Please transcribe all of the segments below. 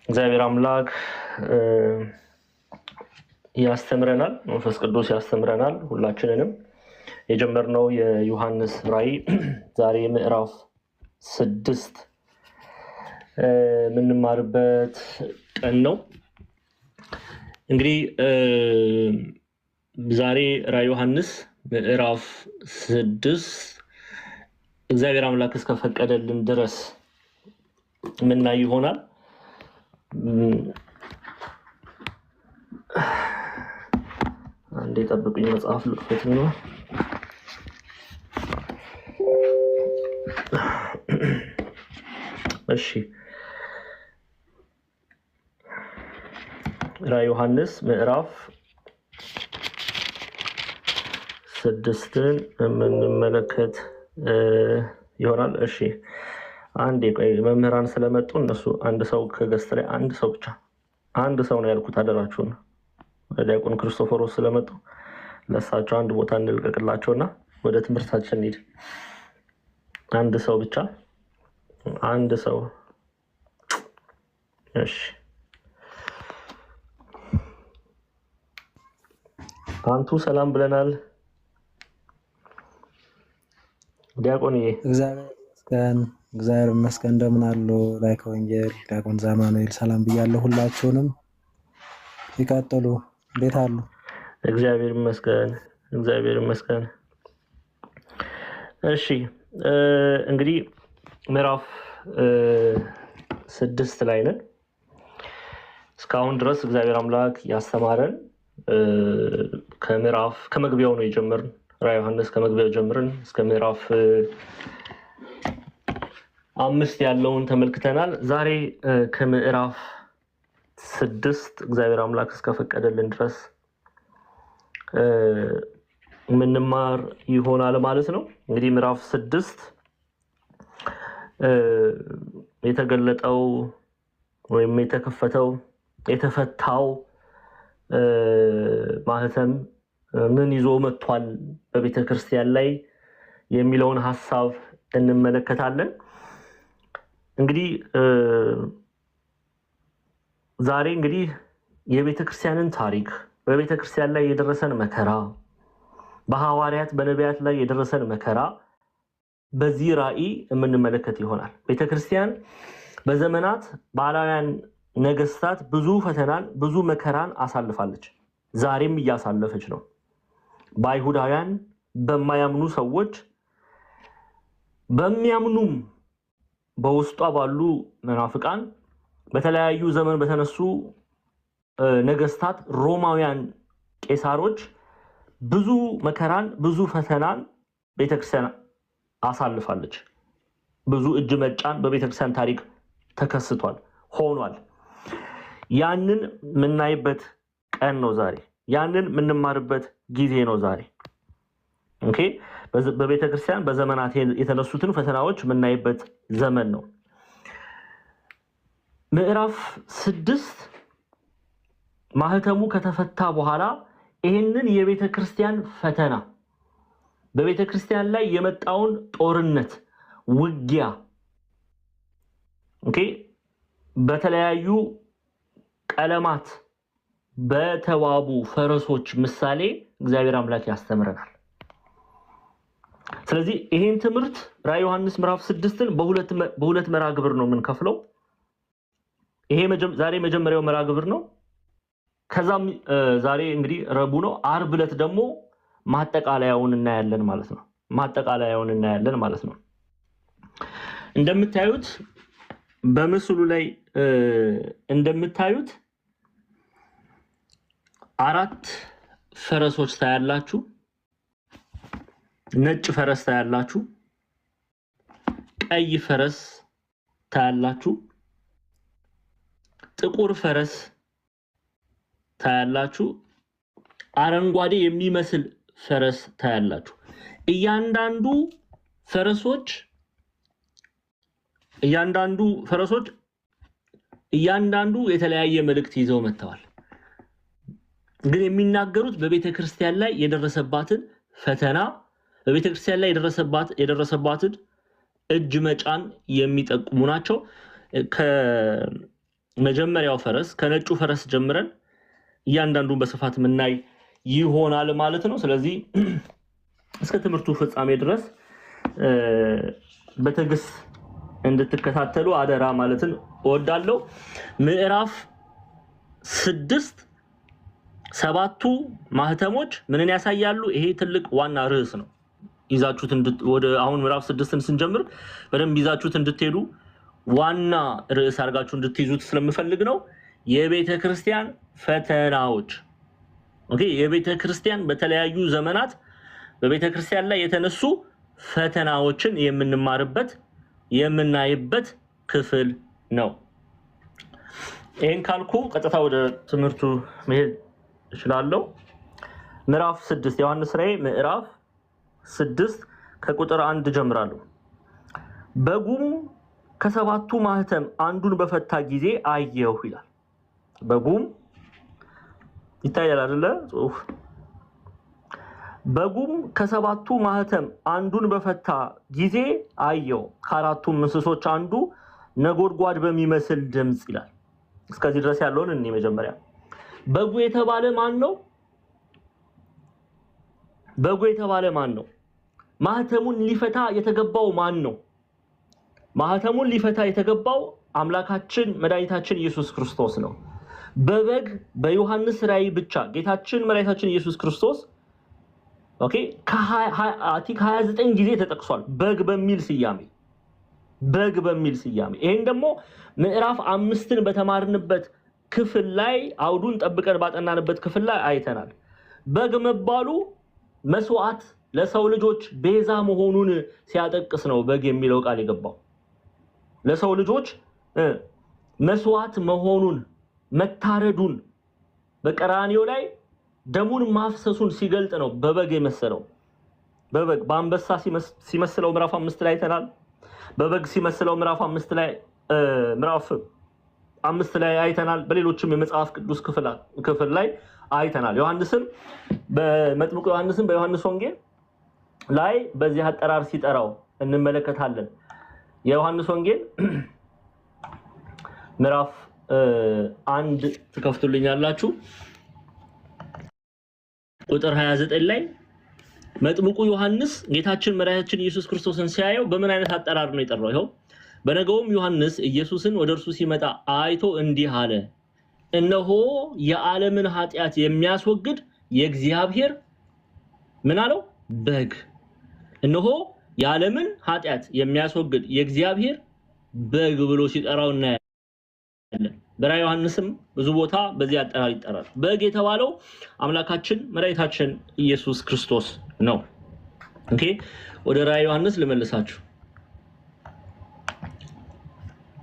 እግዚአብሔር አምላክ ያስተምረናል፣ መንፈስ ቅዱስ ያስተምረናል። ሁላችንንም የጀመርነው የዮሐንስ ራእይ ዛሬ ምዕራፍ 6 የምንማርበት ቀን ነው። እንግዲህ ዛሬ ራእይ ዮሐንስ ምዕራፍ 6 እግዚአብሔር አምላክ እስከፈቀደልን ድረስ ምናይ ይሆናል። አንዴ ጠብቁኝ፣ መጽሐፍ ልክፈት ነው። እሺ፣ ራእይ ዮሐንስ ምዕራፍ 6ን የምንመለከት ይሆናል። እሺ፣ አንዴ ቆይ፣ መምህራን ስለመጡ እነሱ አንድ ሰው ከገስት ላይ አንድ ሰው ብቻ አንድ ሰው ነው ያልኩት፣ አደራችሁን። ዲያቆን ክርስቶፎሮስ ስለመጡ ለሳቸው አንድ ቦታ እንልቀቅላቸውና ወደ ትምህርታችን እንሂድ። አንድ ሰው ብቻ አንድ ሰው። እሺ፣ አንቱ ሰላም ብለናል። ዲያቆንዬ እግዚአብሔር ይመስገን። እንደምን አሉ? ላይከ ወንጌል ዲያቆን ዛማኑኤል ሰላም ብያለሁ። ሁላችሁንም ይቀጥሉ። እንዴት አሉ? እግዚአብሔር ይመስገን፣ እግዚአብሔር ይመስገን። እሺ፣ እንግዲህ ምዕራፍ 6 ላይ ነን። እስካሁን ድረስ እግዚአብሔር አምላክ ያስተማረን ከመግቢያው ነው የጀመርን። ራእይ ዮሐንስ ከመግቢያው ጀምረን እስከ ምዕራፍ 5 ያለውን ተመልክተናል። ዛሬ ከምዕራፍ 6 እግዚአብሔር አምላክ እስከፈቀደልን ድረስ ምንማር ይሆናል ማለት ነው። እንግዲህ ምዕራፍ 6 የተገለጠው ወይም የተከፈተው የተፈታው ማህተም ምን ይዞ መጥቷል በቤተ ክርስቲያን ላይ የሚለውን ሐሳብ እንመለከታለን። እንግዲህ ዛሬ እንግዲህ የቤተ ክርስቲያንን ታሪክ፣ በቤተ ክርስቲያን ላይ የደረሰን መከራ፣ በሐዋርያት በነቢያት ላይ የደረሰን መከራ በዚህ ራእይ የምንመለከት ይሆናል። ቤተ ክርስቲያን በዘመናት በአላውያን ነገስታት ብዙ ፈተናን ብዙ መከራን አሳልፋለች። ዛሬም እያሳለፈች ነው። በአይሁዳውያን በማያምኑ ሰዎች በሚያምኑም በውስጧ ባሉ መናፍቃን በተለያዩ ዘመን በተነሱ ነገስታት ሮማውያን ቄሳሮች ብዙ መከራን ብዙ ፈተናን ቤተክርስቲያን አሳልፋለች። ብዙ እጅ መጫን በቤተክርስቲያን ታሪክ ተከስቷል ሆኗል። ያንን የምናይበት ቀን ነው ዛሬ። ያንን የምንማርበት ጊዜ ነው ዛሬ። ኦኬ፣ በቤተክርስቲያን በዘመናት የተነሱትን ፈተናዎች የምናይበት ዘመን ነው። ምዕራፍ 6 ማህተሙ ከተፈታ በኋላ ይህንን የቤተክርስቲያን ፈተና በቤተክርስቲያን ላይ የመጣውን ጦርነት ውጊያ ኦኬ በተለያዩ ቀለማት በተዋቡ ፈረሶች ምሳሌ እግዚአብሔር አምላክ ያስተምረናል። ስለዚህ ይሄን ትምህርት ራእይ ዮሐንስ ምዕራፍ 6ን በሁለት መርሃ ግብር ነው የምንከፍለው። ይሄ ዛሬ መጀመሪያው መርሃ ግብር ነው። ከዛም ዛሬ እንግዲህ ረቡዕ ነው። ዓርብ ዕለት ደግሞ ማጠቃለያውን እናያለን ማለት ነው። ማጠቃለያውን እናያለን ማለት ነው። እንደምታዩት በምስሉ ላይ እንደምታዩት 4 ፈረሶች ታያላችሁ። ነጭ ፈረስ ታያላችሁ፣ ቀይ ፈረስ ታያላችሁ፣ ጥቁር ፈረስ ታያላችሁ፣ አረንጓዴ የሚመስል ፈረስ ታያላችሁ። እያንዳንዱ ፈረሶች የተለያየ መልእክት ይዘው መጥተዋል። ግን የሚናገሩት በቤተ ክርስቲያን ላይ የደረሰባትን ፈተና፣ በቤተ ክርስቲያን ላይ የደረሰባትን እጅ መጫን የሚጠቁሙ ናቸው። መጀመሪያው ፈረስ ከነጩ ፈረስ ጀምረን እያንዳንዱን በስፋት ምናይ ይሆናል ማለት ነው። ስለዚህ እስከ ትምህርቱ ፍጻሜ ድረስ በትዕግስት እንድትከታተሉ አደራ ማለትን እወዳለሁ። ምዕራፍ 6 7ቱ ማህተሞች ምንን ያሳያሉ? ይሄ ትልቅ ዋና ርዕስ ነው። ይዛችሁት ወደ አሁን ምዕራፍ 6ን ስንጀምር በደንብ ይዛችሁት እንድትሄዱ ዋና ርዕስ አድርጋችሁ እንድትይዙት ስለምፈልግ ነው። የቤተ ክርስቲያን ፈተናዎች። ኦኬ፣ የቤተ ክርስቲያን በተለያዩ ዘመናት በቤተ ክርስቲያን ላይ የተነሱ ፈተናዎችን የምንማርበት የምናይበት ክፍል ነው። ይሄን ካልኩ ቀጥታ ወደ ትምህርቱ መሄድ እችላለሁ። ምዕራፍ 6 ዮሐንስ ራእይ ምዕራፍ 6 ከቁጥር 1 ጀምራለሁ። በጉም ከሰባቱ ማህተም አንዱን በፈታ ጊዜ አየሁ ይላል። በጉም ይታያል አይደለ? ጽሁፍ በጉም ከሰባቱ ማህተም አንዱን በፈታ ጊዜ አየሁ፣ ከአራቱም እንስሶች አንዱ ነጎድጓድ በሚመስል ድምጽ ይላል። እስከዚህ ድረስ ያለውን እኔ መጀመሪያ በጉ የተባለ ማን ነው? በጉ የተባለ ማን ነው? ማህተሙን ሊፈታ የተገባው ማን ነው? ማህተሙን ሊፈታ የተገባው አምላካችን መድኃኒታችን ኢየሱስ ክርስቶስ ነው። በበግ በዮሐንስ ራእይ ብቻ ጌታችን መድኃኒታችን ኢየሱስ ክርስቶስ ኦኬ ከ29 ጊዜ ተጠቅሷል በግ በሚል ስያሜ። በግ በሚል ስያሜ ይሄን ደግሞ ምዕራፍ 5ን በተማርንበት ክፍል ላይ አውዱን ጠብቀን ባጠናንበት ክፍል ላይ አይተናል። በግ መባሉ መስዋዕት ለሰው ልጆች ቤዛ መሆኑን ሲያጠቅስ ነው በግ የሚለው ቃል የገባው። ለሰው ልጆች መስዋዕት መሆኑን መታረዱን በቀራንዮ ላይ ደሙን ማፍሰሱን ሲገልጥ ነው በበግ የመሰለው። በበግ በአንበሳ ሲመስለው ምዕራፍ 5 ላይ አይተናል። በበግ ሲመስለው ምዕራፍ 5 ላይ አይተናል። በሌሎችም የመጽሐፍ ቅዱስ ክፍል ላይ አይተናል። ዮሐንስም በመጥምቁ ዮሐንስም በዮሐንስ ወንጌል ላይ በዚህ አጠራር ሲጠራው እንመለከታለን። የዮሐንስ ወንጌል ምዕራፍ 1 ትከፍቱልኛላችሁ። ቁጥር 29 ላይ መጥምቁ ዮሐንስ ጌታችን መድኃኒታችን ኢየሱስ ክርስቶስን ሲያየው በምን አይነት አጠራር ነው የጠራው? ይኸው በነገውም ዮሐንስ ኢየሱስን ወደ እርሱ ሲመጣ አይቶ እንዲህ አለ፣ እነሆ የዓለምን ኃጢአት የሚያስወግድ የእግዚአብሔር ምን አለው? በግ። እነሆ የዓለምን ኃጢአት የሚያስወግድ የእግዚአብሔር በግ ብሎ ሲጠራው እናያለን። በራእየ ዮሐንስም ብዙ ቦታ በዚህ አጠራር ይጠራል። በግ የተባለው አምላካችን መድኃኒታችን ኢየሱስ ክርስቶስ ነው። ኦኬ፣ ወደ ራእየ ዮሐንስ ልመልሳችሁ።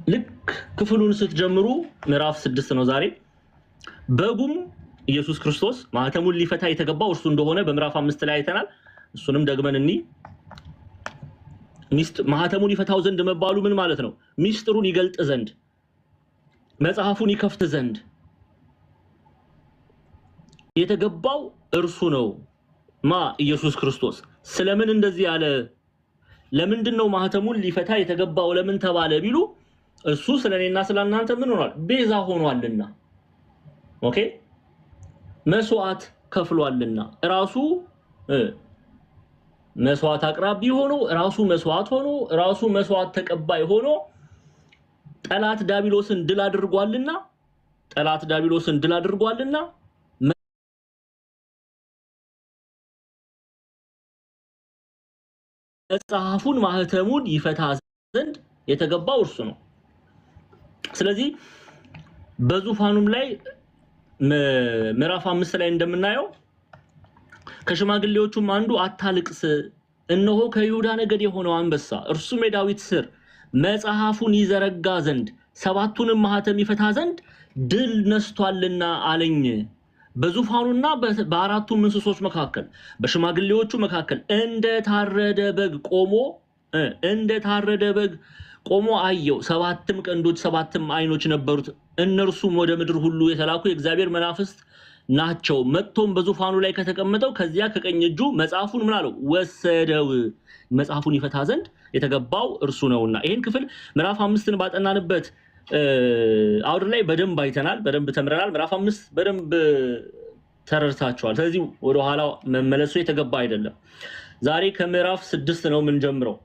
ልክ ክፍሉን ስትጀምሩ ምዕራፍ 6 ነው ዛሬ። በጉም ኢየሱስ ክርስቶስ ማህተሙን ሊፈታ የተገባው እርሱ እንደሆነ በምዕራፍ 5 ላይ አይተናል። እሱንም ደግመን ማህተሙን ይፈታው ዘንድ መባሉ ምን ማለት ነው? ሚስጥሩን ይገልጥ ዘንድ መጽሐፉን ይከፍት ዘንድ የተገባው እርሱ ነው። ኢየሱስ ክርስቶስ ስለምን እንደዚህ ያለ? ለምንድን ነው ማህተሙን ሊፈታ የተገባው ለምን ተባለ ቢሉ እሱ ስለኔና ስለናንተ ምን ሆኗል? ቤዛ ሆኗልና። ኦኬ፣ መስዋዕት ከፍሏልና ራሱ መስዋዕት አቅራቢ ሆኖ ራሱ መስዋዕት ሆኖ ራሱ መስዋዕት ተቀባይ ሆኖ ጠላት ዳቢሎስን ድል አድርጓልና መጽሐፉን ማህተሙን ይፈታ ዘንድ የተገባው እርሱ ነው። ስለዚህ በዙፋኑም ላይ ምዕራፍ 5 ላይ እንደምናየው ከሽማግሌዎቹም አንዱ አታልቅስ፣ እነሆ ከይሁዳ ነገድ የሆነው አንበሳ እርሱም የዳዊት ስር መጽሐፉን ይዘረጋ ዘንድ ሰባቱንም ማህተም ይፈታ ዘንድ ድል ነስቷልና አለኝ። በዙፋኑና በአራቱም እንስሶች መካከል በሽማግሌዎቹ መካከል እንደታረደ በግ ቆሞ አየው። ሰባትም ቀንዶች ሰባትም አይኖች ነበሩት። እነርሱም ወደ ምድር ሁሉ የተላኩ የእግዚአብሔር መናፍስት ናቸው። መጥቶም በዙፋኑ ላይ ከተቀመጠው ከዚያ ከቀኝ እጁ መጽሐፉን ምን አለው? ወሰደው። መጽሐፉን ይፈታ ዘንድ የተገባው እርሱ ነውና። ይሄን ክፍል ምዕራፍ 5ን ባጠናንበት አውድ ላይ በደንብ አይተናል፣ በደንብ ተምረናል። ምዕራፍ 5 በደንብ ተረድታችኋል። ስለዚህ ወደ ኋላ መመለሱ የተገባ አይደለም። ዛሬ ከምዕራፍ 6 ነው የምንጀምረው።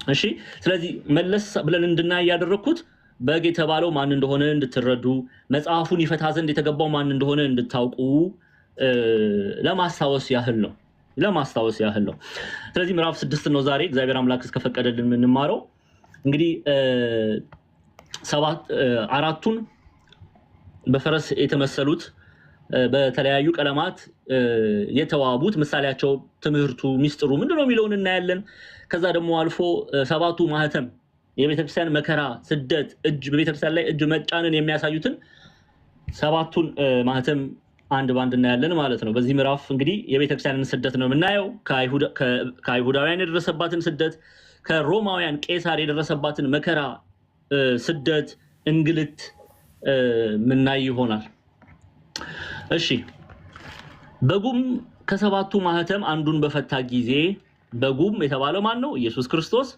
እሺ፣ ስለዚህ መለስ ብለን እንድናይ ያደረኩት በግ የተባለው ማን እንደሆነ እንድትረዱ፣ መጽሐፉን ይፈታ ዘንድ የተገባው ማን እንደሆነ እንድታውቁ ለማስታወስ ያህል ነው። ስለዚህ ምዕራፍ 6 ነው ዛሬ እግዚአብሔር አምላክ እስከፈቀደልን የምንማረው። እንግዲህ አራቱን በፈረስ የተመሰሉት በተለያዩ ቀለማት የተዋቡት ምሳሌያቸው፣ ትምህርቱ፣ ሚስጥሩ ምንድነው የሚለውን እናያለን። ከዛ ደግሞ አልፎ 7ቱ ማህተም የቤተክርስቲያን መከራ፣ ስደት፣ በቤተክርስቲያን ላይ እጅ መጫንን የሚያሳዩትን 7ቱን ማህተም አንድ ባንድ እናያለን ማለት ነው። በዚህ ምዕራፍ እንግዲህ የቤተክርስቲያንን ስደት ነው የምናየው። ከአይሁዳውያን የደረሰባትን ስደት፣ ከሮማውያን ቄሳር የደረሰባትን መከራ፣ ስደት፣ እንግልት ምናይ ይሆናል። እሺ፣ በጉም ከ7ቱ ማህተም አንዱን በፈታ ጊዜ፣ በጉም የተባለው ማን ነው? ኢየሱስ ክርስቶስ።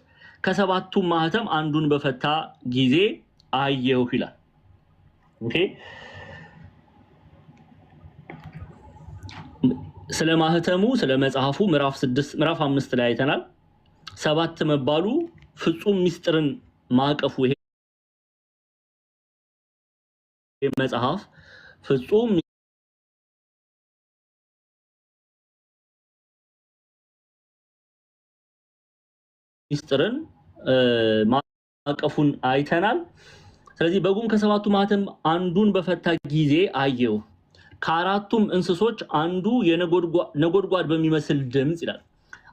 ከ7ቱ ማህተም አንዱን በፈታ ጊዜ አየሁ ይላል። ኦኬ፣ ስለ ማህተሙ ስለ መጽሐፉ ምዕራፍ 5 ላይ አይተናል። 7 መባሉ ፍጹም ሚስጥርን ማቀፉ፣ ይሄ መጽሐፍ ፍጹም ሚስጥርን ማቀፉን አይተናል። ስለዚህ በጉም ከ7ቱ ማህተም አንዱን በፈታ ጊዜ አየሁ፣ ከአራቱም እንስሶች አንዱ ነጎድጓድ በሚመስል ድምፅ ይላል።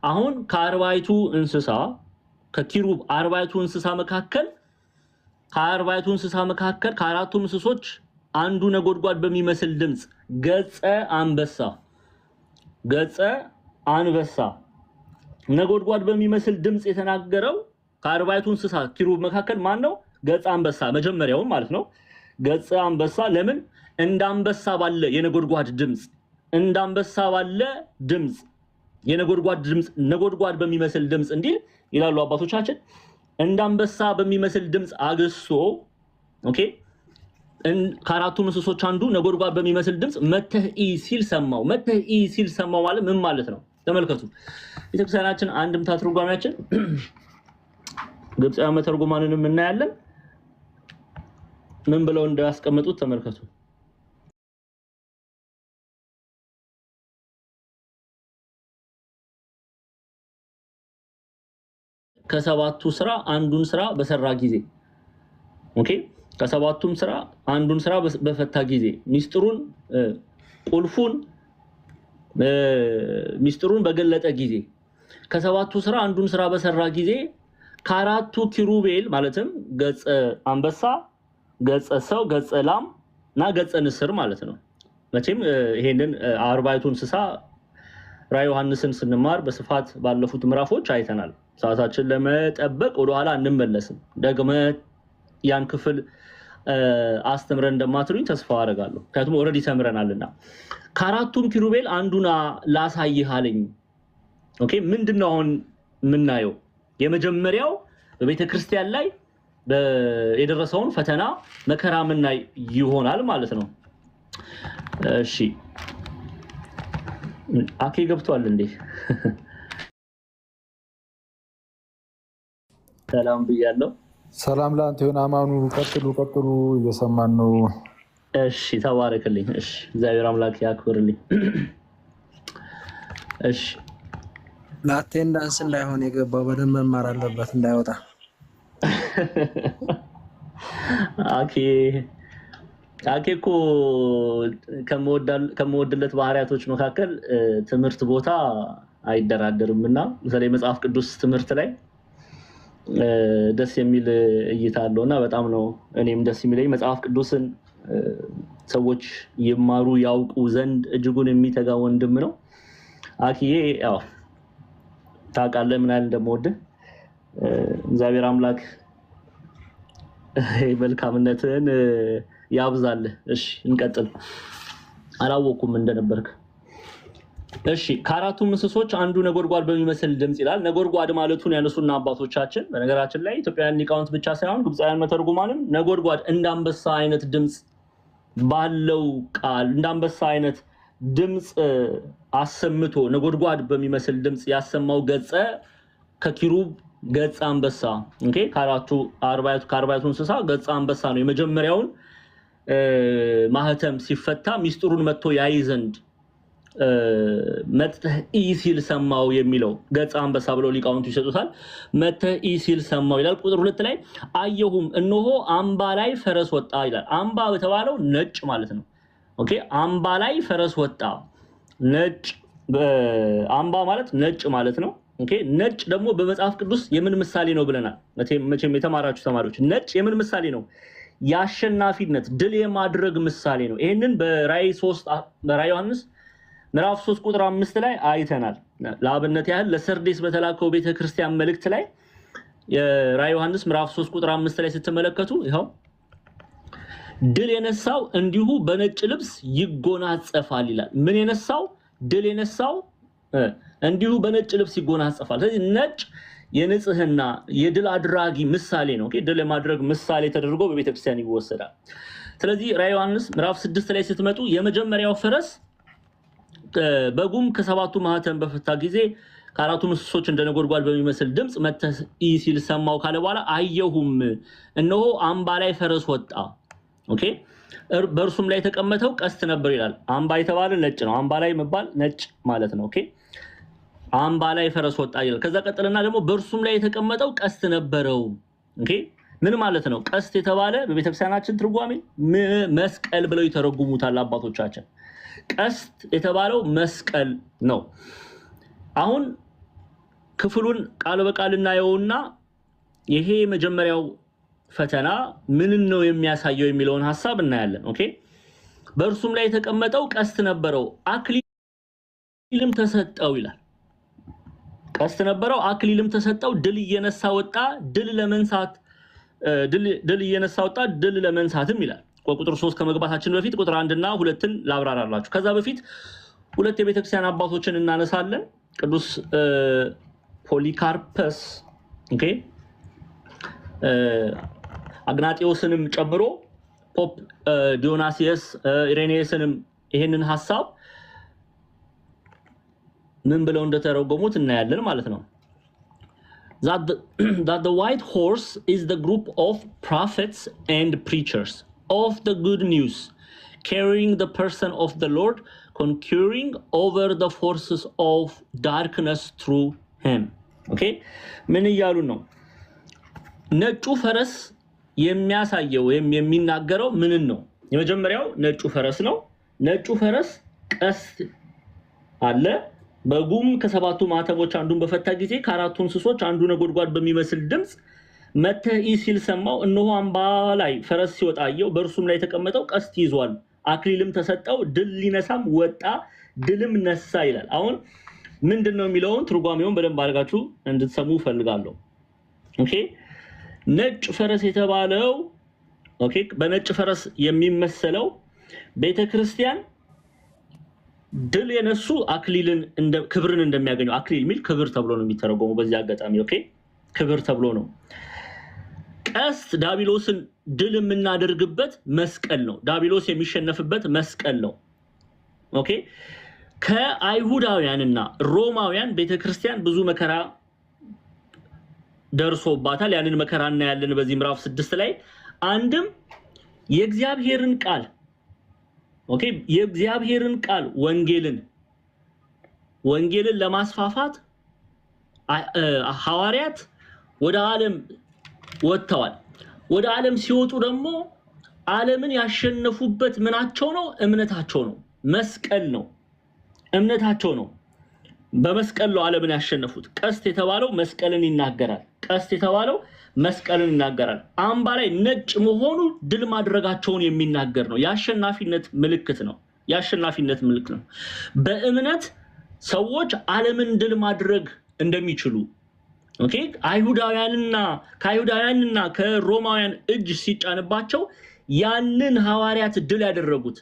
አሁን ከአርባይቱ እንስሳ ከኪሩብ አርባይቱ እንስሳ መካከል ከአራቱም እንስሶች አንዱ ነጎድጓድ በሚመስል ድምፅ ገጸ አንበሳ ነጎድጓድ በሚመስል ድምፅ የተናገረው ከአርባይቱ እንስሳ ኪሩብ መካከል ማን ነው? ገጸ አንበሳ፣ መጀመሪያውን ማለት ነው። ገጸ አንበሳ ለምን? እንዳንበሳ ባለ የነጎድጓድ ድምፅ ነጎድጓድ በሚመስል ድምፅ እንዲል ይላሉ አባቶቻችን። እንዳንበሳ በሚመስል ድምፅ አገሶ፣ ኦኬ፣ ከአራቱም እንስሶች አንዱ ነጎድጓድ በሚመስል ድምፅ መተህ ሲል ሰማው። መተህ ሲል ሰማው ማለት ምን ማለት ነው? ተመልከቱ። ቤተክርስቲያናችን አንድምታ ትርጓሜያችን ግብፃውያን መተርጉማንንም እናያለን። ምን ብለው እንዳስቀመጡት ተመልከቱ። ከ7ቱ ስራ አንዱን ስራ በሰራ ጊዜ፣ ኦኬ፣ ከ7ቱም ስራ አንዱን ስራ በፈታ ጊዜ ሚስጥሩን ሚስጥሩን በገለጠ ጊዜ፣ ከ7ቱ ስራ አንዱን ስራ በሰራ ጊዜ ከአራቱ ኪሩቤል ማለትም ገጸ አንበሳ፣ ገጸ ሰው፣ ገጸ ላም እና ገጸ ንስር ማለት ነው። መቼም ይሄንን አርባይቱ እንስሳ ራዕየ ዮሐንስን ስንማር በስፋት ባለፉት ምዕራፎች አይተናል። ሰዓታችን ለመጠበቅ ወደኋላ እንመለስም። ደግመ ያን ክፍል አስተምረን እንደማትሉኝ ተስፋ አደርጋለሁ። ምክንያቱም ኦልሬዲ ተምረናልና። ከአራቱም ኪሩቤል አንዱን ላሳይህ አለኝ። ኦኬ፣ ምንድነው አሁን የምናየው? የመጀመሪያው በቤተክርስቲያን ላይ የደረሰውን ፈተና መከራ ምናይ ይሆናል ማለት ነው። እሺ፣ አኬ ገብቷል እንዴ? ሰላም ብያለሁ። ሰላም ላንተ ይሁን አማኑ። ቀጥሉ፣ እየሰማን ነው። እሺ፣ ተባረክልኝ። እሺ፣ እግዚአብሔር አምላክ ያክብርልኝ። እሺ፣ ለአቴንዳንስ እንዳይሆን የገባው በደንብ መማር አለበት እንዳይወጣ። አኬ እኮ ከመወድለት ባህሪያቶች መካከል ትምህርት ቦታ አይደራደርም እና በተለይ መጽሐፍ ቅዱስ ትምህርት ላይ ደስ የሚል እይታ አለው እና በጣም ነው እኔም ደስ የሚለኝ። መጽሐፍ ቅዱስን ሰዎች ይማሩ ያውቁ ዘንድ እጅጉን የሚተጋ ወንድም ነው። አኪዬ ያው ታውቃለህ ምን ያህል እንደምወድህ። እግዚአብሔር አምላክ መልካምነትን ያብዛልህ። እሺ እንቀጥል። አላወኩም እንደነበርክ። እሺ ከአራቱ እንስሶች አንዱ ነጎድጓድ በሚመስል ድምጽ ይላል። ነጎድጓድ ማለቱን ያነሱና አባቶቻችን በነገራችን ላይ ኢትዮጵያውያን ሊቃውንት ብቻ ሳይሆን ግብፃውያን መተርጉማንም ነጎድጓድ እንዳንበሳ አይነት ድምጽ ባለው ቃል እንዳንበሳ አይነት ድምጽ አሰምቶ ነጎድጓድ በሚመስል ድምጽ ያሰማው ገጸ ከኪሩብ ገጸ አንበሳ ኦኬ ከአርባዕቱ እንስሳ ገጸ አንበሳ ነው። የመጀመሪያውን ማህተም ሲፈታ ሚስጥሩን መጥቶ ያይ ዘንድ መጥተህ ኢሲል ሰማው የሚለው ገጸ አንበሳ ብለው ሊቃውንቱ ይሰጡታል። መጥተህ ኢሲል ሰማው ይላል። ቁጥር 2 ላይ አየሁም እነሆ አምባ ላይ ፈረስ ወጣ ይላል። አምባ በተባለው ነጭ ማለት ነው። ኦኬ አምባ ላይ ፈረስ ወጣ። ነጭ አምባ ማለት ነጭ ማለት ነው። ኦኬ ነጭ ደግሞ በመጽሐፍ ቅዱስ የምን ምሳሌ ነው ብለናል? መቼም የተማራችሁ ተማሪዎች ነጭ የምን ምሳሌ ነው? የአሸናፊነት ድል የማድረግ ምሳሌ ነው። ይሄንን በራዕይ ዮሐንስ ምዕራፍ 3 ቁጥር 5 ላይ አይተናል። ለአብነት ያህል ለሰርዴስ በተላከው ቤተክርስቲያን መልእክት ላይ የራዕይ ዮሐንስ ምዕራፍ 3 ቁጥር 5 ላይ ስትመለከቱ ይሄው ድል የነሳው እንዲሁ በነጭ ልብስ ይጎናጸፋል ይላል። ምን የነሳው? ድል የነሳው እንዲሁ በነጭ ልብስ ይጎናጸፋል። ስለዚህ ነጭ የንጽህና የድል አድራጊ ምሳሌ ነው። ኦኬ ድል የማድረግ ምሳሌ ተደርጎ በቤተክርስቲያን ይወሰዳል። ስለዚህ ራዕይ ዮሐንስ ምዕራፍ 6 ላይ ስትመጡ የመጀመሪያው ፈረስ በጉም ከሰባቱ ማህተም በፈታ ጊዜ ከአራቱ እንስሶች እንደ ነጎድጓድ በሚመስል ድምጽ መጥተህ ሲል ሰማው ካለ በኋላ አየሁም እነሆ አምባ ላይ ፈረስ ወጣ። ኦኬ በእርሱም ላይ የተቀመጠው ቀስት ነበር ይላል። አምባ የተባለ ነጭ ነው። አምባ ላይ መባል ነጭ ማለት ነው። ኦኬ አምባ ላይ ፈረስ ወጣ ይላል። ከዛ ቀጥልና ደግሞ በእርሱም ላይ የተቀመጠው ቀስት ነበረው። ኦኬ ምን ማለት ነው? ቀስት የተባለ በቤተክርስቲያናችን ትርጓሜ መስቀል ብለው ይተረጉሙታል አባቶቻችን። ቀስት የተባለው መስቀል ነው። አሁን ክፍሉን ቃል በቃል እናየውና ይሄ መጀመሪያው ፈተና ምን ነው የሚያሳየው የሚለውን ሐሳብ እናያለን። ኦኬ በእርሱም ላይ የተቀመጠው ቀስት ነበረው አክሊልም ተሰጠው ይላል። ቀስት ነበረው አክሊልም ተሰጠው ድል እየነሳ ወጣ ድል እየነሳ ወጣ ድል ለመንሳትም ይላል። ቁጥር 3 ከመግባታችን በፊት ቁጥር 1 እና 2ን ላብራራላችሁ። ከዛ በፊት ሁለት የቤተክርስቲያን አባቶችን እናነሳለን። ቅዱስ ፖሊካርፐስ ኦኬ አግናጢዮስንም ጨምሮ ፖፕ ዲዮናሲየስ ኢሬኔስንም ይሄንን ሐሳብ ምን ብለው እንደተረጎሙት እናያለን ማለት ነው። that the white horse is the group of prophets and preachers of the good news carrying the person of the Lord conquering over the forces of darkness through him. okay ምን ይያሉ ነው? ነጩ ፈረስ የሚያሳየው ወይም የሚናገረው ምን ነው? የመጀመሪያው ነጩ ፈረስ ነው። ነጩ ፈረስ ቀስት አለ። በጉም ከሰባቱ ማተቦች አንዱን በፈታ ጊዜ ከአራቱ እንስሶች አንዱ ነጎድጓድ በሚመስል ድምጽ መጥተህ ሲል ሰማው እነሆ አምባ ላይ ፈረስ ሲወጣ አየሁ። በእርሱም ላይ የተቀመጠው ቀስት ይዟል አክሊልም ተሰጠው ድል ሊነሳም ወጣ ድልም ነሳ ይላል። አሁን ምንድነው የሚለውን ትርጓሜውን በደንብ አድርጋችሁ እንድትሰሙ ፈልጋለሁ። ኦኬ ነጭ ፈረስ የተባለው ኦኬ በነጭ ፈረስ የሚመሰለው ቤተክርስቲያን ድል የነሱ አክሊልን እንደ ክብርን እንደሚያገኙ አክሊል ሚል ክብር ተብሎ ነው የሚተረጎመው በዚህ አጋጣሚ። ኦኬ ክብር ተብሎ ነው። ቀስት ዳቢሎስን ድል የምናደርግበት መስቀል ነው። ዳቢሎስ የሚሸነፍበት መስቀል ነው። ኦኬ ከአይሁዳውያንና ሮማውያን ቤተክርስቲያን ብዙ መከራ ደርሶባታል። ያንን መከራ እናያለን በዚህ ምዕራፍ 6 ላይ። አንድም የእግዚአብሔርን ቃል ኦኬ የእግዚአብሔርን ቃል ወንጌልን ለማስፋፋት ሐዋርያት ወደ ዓለም ወጥተዋል። ወደ ዓለም ሲወጡ ደግሞ ዓለምን ያሸነፉበት ምናቸው ነው? እምነታቸው ነው። መስቀል ነው። እምነታቸው ነው። በመስቀል ነው ዓለምን ያሸነፉት። ቀስት የተባለው መስቀልን ይናገራል። ቀስት የተባለው መስቀልን ይናገራል። አምባ ላይ ነጭ መሆኑ ድል ማድረጋቸውን የሚናገር ነው። የአሸናፊነት ምልክት ነው። የአሸናፊነት ምልክት ነው። በእምነት ሰዎች ዓለምን ድል ማድረግ እንደሚችሉ ኦኬ ከአይሁዳውያንና ከሮማውያን እጅ ሲጫንባቸው ያንን ሐዋርያት ድል ያደረጉት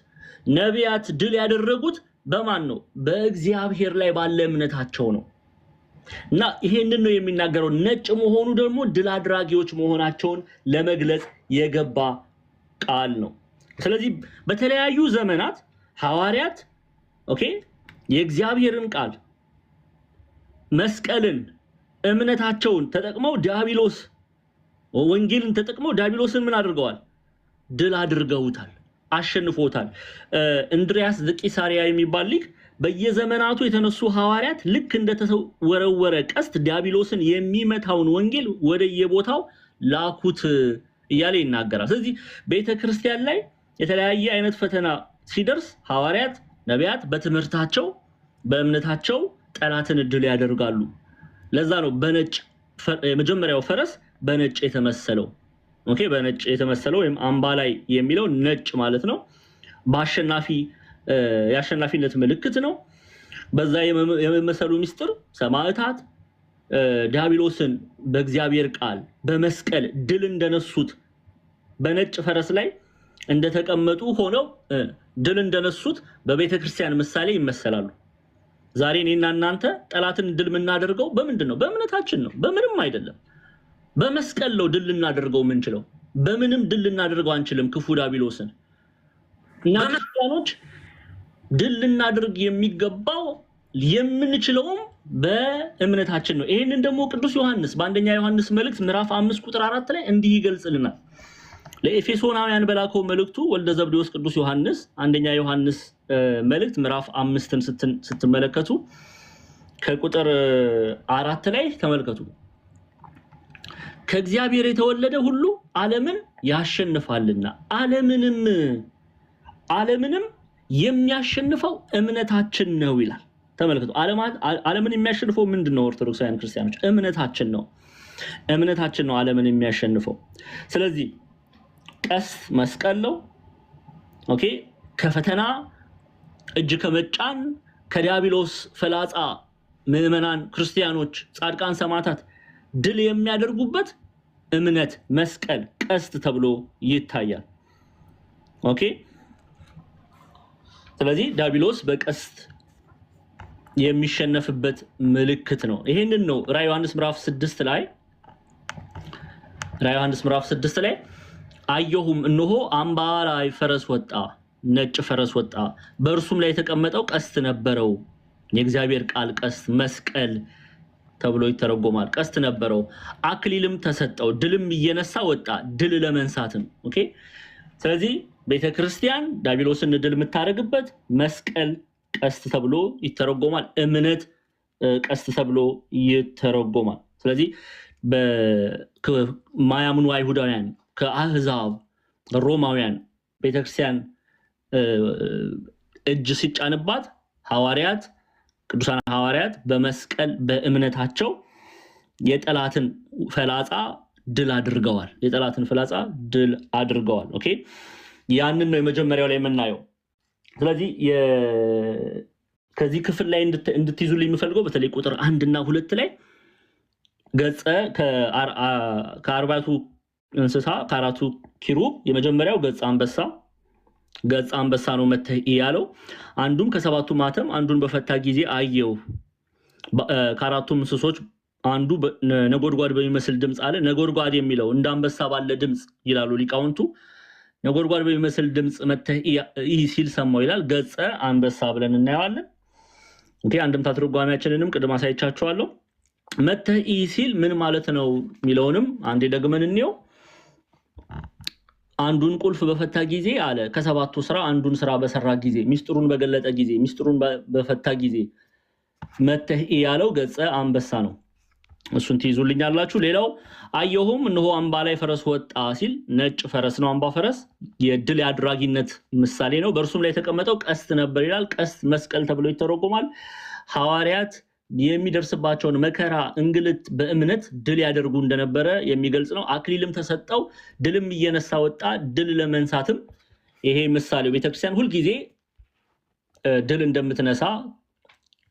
ነቢያት ድል ያደረጉት በማን ነው? በእግዚአብሔር ላይ ባለ እምነታቸው ነው። እና ይሄንን ነው የሚናገረው። ነጭ መሆኑ ደግሞ ድል አድራጊዎች መሆናቸውን ለመግለጽ የገባ ቃል ነው። ስለዚህ በተለያዩ ዘመናት ሐዋርያት የእግዚአብሔርን ቃል መስቀልን እምነታቸውን ተጠቅመው ዲያብሎስ ወንጌልን ተጠቅመው ዲያብሎስን ምን አድርገዋል? ድል አድርገውታል፣ አሸንፎታል። እንድሪያስ ዘቂሳሪያ የሚባል ሊቅ በየዘመናቱ የተነሱ ሐዋርያት ልክ እንደተወረወረ ቀስት ዲያብሎስን የሚመታውን ወንጌል ወደየቦታው ላኩት እያለ ይናገራል። ስለዚህ ቤተክርስቲያን ላይ የተለያየ አይነት ፈተና ሲደርስ ሐዋርያት፣ ነቢያት በትምህርታቸው በእምነታቸው ጠላትን ድል ያደርጋሉ። ለዛ ነው በነጭ የመጀመሪያው ፈረስ በነጭ የተመሰለው። በነጭ የተመሰለው ወይም አምባ ላይ የሚለው ነጭ ማለት ነው። የአሸናፊነት ምልክት ነው። በዛ የመመሰሉ ሚስጥር ሰማዕታት ዲያብሎስን በእግዚአብሔር ቃል በመስቀል ድል እንደነሱት በነጭ ፈረስ ላይ እንደተቀመጡ ሆነው ድል እንደነሱት በቤተክርስቲያን ምሳሌ ይመሰላሉ። ዛሬ እኔና እናንተ ጠላትን ድል የምናደርገው በምንድን ነው? በእምነታችን ነው። በምንም አይደለም። በመስቀል ነው ድል ልናደርገው የምንችለው። በምንም ድል ልናደርገው አንችልም ክፉ ዲያብሎስን። እና ክርስቲያኖች ድል ልናደርግ የሚገባው የምንችለውም በእምነታችን ነው። ይሄንን ደግሞ ቅዱስ ዮሐንስ በአንደኛ ዮሐንስ መልእክት ምዕራፍ 5 ቁጥር 4 ላይ እንዲህ ይገልጽልናል። ለኤፌሶናውያን በላከው መልእክቱ ወልደ ዘብዴዎስ ቅዱስ ዮሐንስ አንደኛ ዮሐንስ መልእክት ምዕራፍ 5ን ስትመለከቱ ከቁጥር 4 ላይ ተመልከቱ። ከእግዚአብሔር የተወለደ ሁሉ ዓለምን ያሸንፋልና ዓለምንም የሚያሸንፈው እምነታችን ነው ይላል። ተመልከቱ። ዓለምን የሚያሸንፈው ምንድነው? ኦርቶዶክሳውያን ክርስቲያኖች እምነታችን ነው። እምነታችን ነው ዓለምን የሚያሸንፈው። ስለዚህ ቀስት መስቀል ነው። ከፈተና እጅ ከመጫን ከዲያብሎስ ፈላጻ ምዕመናን ክርስቲያኖች ጻድቃን ሰማዕታት ድል የሚያደርጉበት እምነት መስቀል ቀስት ተብሎ ይታያል። ስለዚህ ዲያብሎስ በቀስት የሚሸነፍበት ምልክት ነው። ይሄንን ነው ራዕየ ዮሐንስ ምዕራፍ 6 ላይ አየሁም እነሆ አምባ ላይ ፈረስ ወጣ፣ ነጭ ፈረስ ወጣ፣ በእርሱም ላይ የተቀመጠው ቀስት ነበረው። የእግዚአብሔር ቃል ቀስት መስቀል ተብሎ ይተረጎማል። ቀስት ነበረው፣ አክሊልም ተሰጠው፣ ድልም እየነሳ ወጣ፣ ድል ለመንሳትም። ስለዚህ ቤተክርስቲያን ዲያብሎስን ድል የምታደርግበት መስቀል ቀስት ተብሎ ይተረጎማል። እምነት ቀስት ተብሎ ይተረጎማል። ስለዚህ በማያምኑ አይሁዳውያን ከአህዛብ ሮማውያን ቤተክርስቲያን እጅ ሲጫንባት ሐዋርያት ቅዱሳን ሐዋርያት በመስቀል በእምነታቸው የጠላትን ፈላጻ ድል አድርገዋል። ያንን ነው የመጀመሪያው ላይ የምናየው። ስለዚህ ከዚህ ክፍል ላይ እንድትይዙልኝ የምፈልገው በተለይ ቁጥር 1 እና 2 ላይ ገጸ ከአርባቱ እንስሳ ከአራቱ ኪሩብ የመጀመሪያው ገጸ አንበሳ ነው መተህ ያለው። አንዱም ከሰባቱ ማተም አንዱን በፈታ ጊዜ አየው። ከአራቱም እንስሶች አንዱ ነጎድጓድ በሚመስል ድምፅ አለ። ነጎድጓድ የሚለው እንደ አንበሳ ባለ ድምፅ ይላሉ ሊቃውንቱ። ነጎድጓድ በሚመስል ድምፅ መተህ ሲል ሰማው ይላል። ገጸ አንበሳ ብለን እናየዋለን። አንድምታ ትርጓሜያችንንም ቅድም አሳይቻችኋለሁ። መተህ ሲል ምን ማለት ነው የሚለውንም አንዴ ደግመን እንየው። አንዱን ቁልፍ በፈታ ጊዜ አለ። ከሰባቱ ስራ አንዱን ስራ በሰራ ጊዜ ሚስጥሩን በገለጠ ጊዜ ሚስጥሩን በፈታ ጊዜ መተህ ያለው ገጸ አንበሳ ነው። እሱን ትይዙልኛላችሁ። ሌላው አየሁም እነሆ አምባ ላይ ፈረስ ወጣ ሲል ነጭ ፈረስ ነው። አምባ ፈረስ የድል አድራጊነት ምሳሌ ነው። በእርሱም ላይ የተቀመጠው ቀስት ነበር ይላል። ቀስት መስቀል ተብሎ ይተረጎማል። ሐዋርያት የሚደርስባቸውን መከራ እንግልት በእምነት ድል ያደርጉ እንደነበረ የሚገልጽ ነው። አክሊልም ተሰጠው፣ ድልም እየነሳ ወጣ፣ ድል ለመንሳትም ይሄ ምሳሌው ቤተክርስቲያን ሁልጊዜ ድል እንደምትነሳ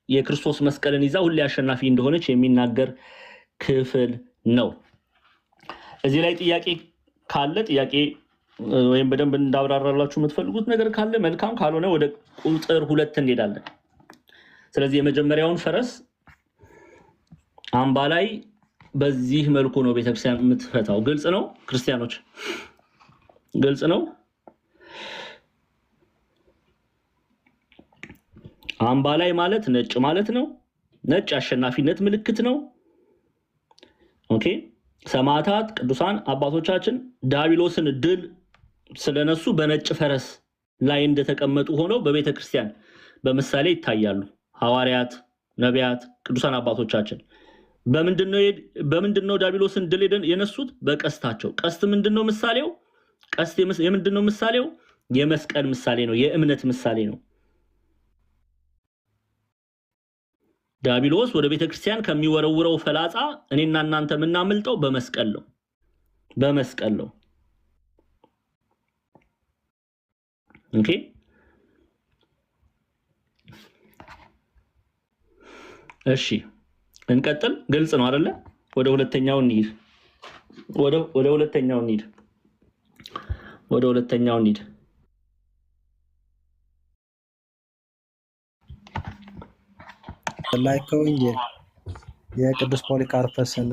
የክርስቶስ መስቀልን ይዛ ሁሌ አሸናፊ እንደሆነች የሚናገር ክፍል ነው። እዚህ ላይ ጥያቄ ካለ ጥያቄ ወይም በደንብ እንዳብራራላችሁ የምትፈልጉት ነገር ካለ መልካም፣ ካልሆነ ወደ ቁጥር 2 እንሄዳለን። ስለዚህ የመጀመሪያውን ፈረስ አምባ ላይ በዚህ መልኩ ነው ቤተክርስቲያን የምትፈታው። ግልጽ ነው ክርስቲያኖች? ግልጽ ነው። አምባ ላይ ማለት ነጭ ማለት ነው። ነጭ አሸናፊነት ምልክት ነው። ኦኬ። ሰማዕታት ቅዱሳን አባቶቻችን ዲያብሎስን ድል ስለነሱ በነጭ ፈረስ ላይ እንደተቀመጡ ሆነው በቤተክርስቲያን በምሳሌ ይታያሉ። ሐዋርያት፣ ነቢያት፣ ቅዱሳን አባቶቻችን በምንድነው ዲያብሎስን ድል የነሱት? በቀስታቸው። ቀስት ምንድነው ምሳሌው? ቀስት የምንድነው ምሳሌው? የመስቀል ምሳሌ ነው። የእምነት ምሳሌ ነው። ዲያብሎስ ወደ ቤተክርስቲያን ከሚወረውረው ፈላጻ እኔና እናንተ የምናመልጠው በመስቀል ነው። በመስቀል ነው። ኦኬ። እሺ እንቀጥል። ግልጽ ነው አይደለ? ወደ ሁለተኛው እንሂድ። ወደ ሁለተኛው እንሂድ። ላይከውኝ የቅዱስ ፖሊካርፐስን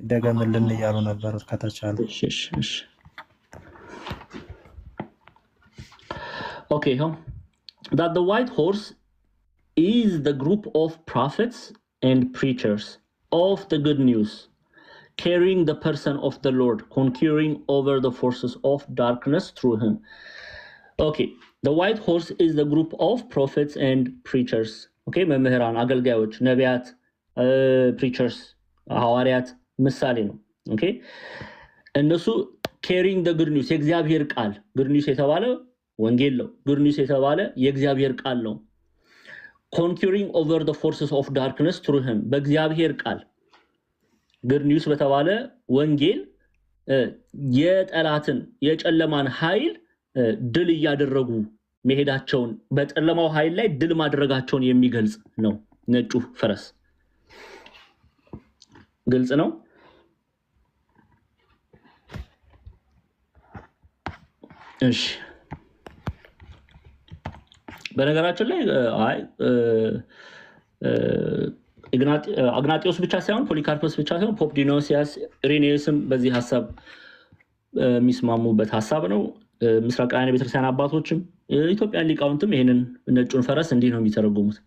ደገምልን እያሉ ነበር ከተቻለ። እሺ ኦኬ። that the white horse is the group of prophets and preachers of the good news, carrying the person of the Lord, conquering over the forces of darkness through him. Okay, the white horse is the group of prophets and preachers. Okay, መምህራን፣ አገልጋዮች፣ ነቢያት፣ preachers፣ ሐዋርያት ምሳሌ ነው። ኦኬ፣ እነሱ carrying the good news፣ የእግዚአብሔር ቃል good news የተባለ ወንጌል ነው። good news የተባለ የእግዚአብሔር ቃል ነው። conquering over the forces of darkness through him፣ በእግዚአብሔር ቃል good news በተባለ ወንጌል የጠላትን የጨለማን ኃይል ድል እያደረጉ መሄዳቸውን በጨለማው ኃይል ላይ ድል ማድረጋቸውን የሚገልጽ ነው ነጩ ፈረስ። ግልጽ ነው። እሺ በነገራችን ላይ አግናጢዮስ ብቻ ሳይሆን ፖሊካርፐስ ብቻ ሳይሆን ፖፕ ዲዮናስዮስ፣ ኢሬኔዮስም በዚህ ሐሳብ የሚስማሙበት ሐሳብ ነው። ምስራቃውያን ቤተክርስቲያን አባቶችም ኢትዮጵያን ሊቃውንትም ይሄንን ነጩን ፈረስ እንዲህ ነው የሚተረጉሙት።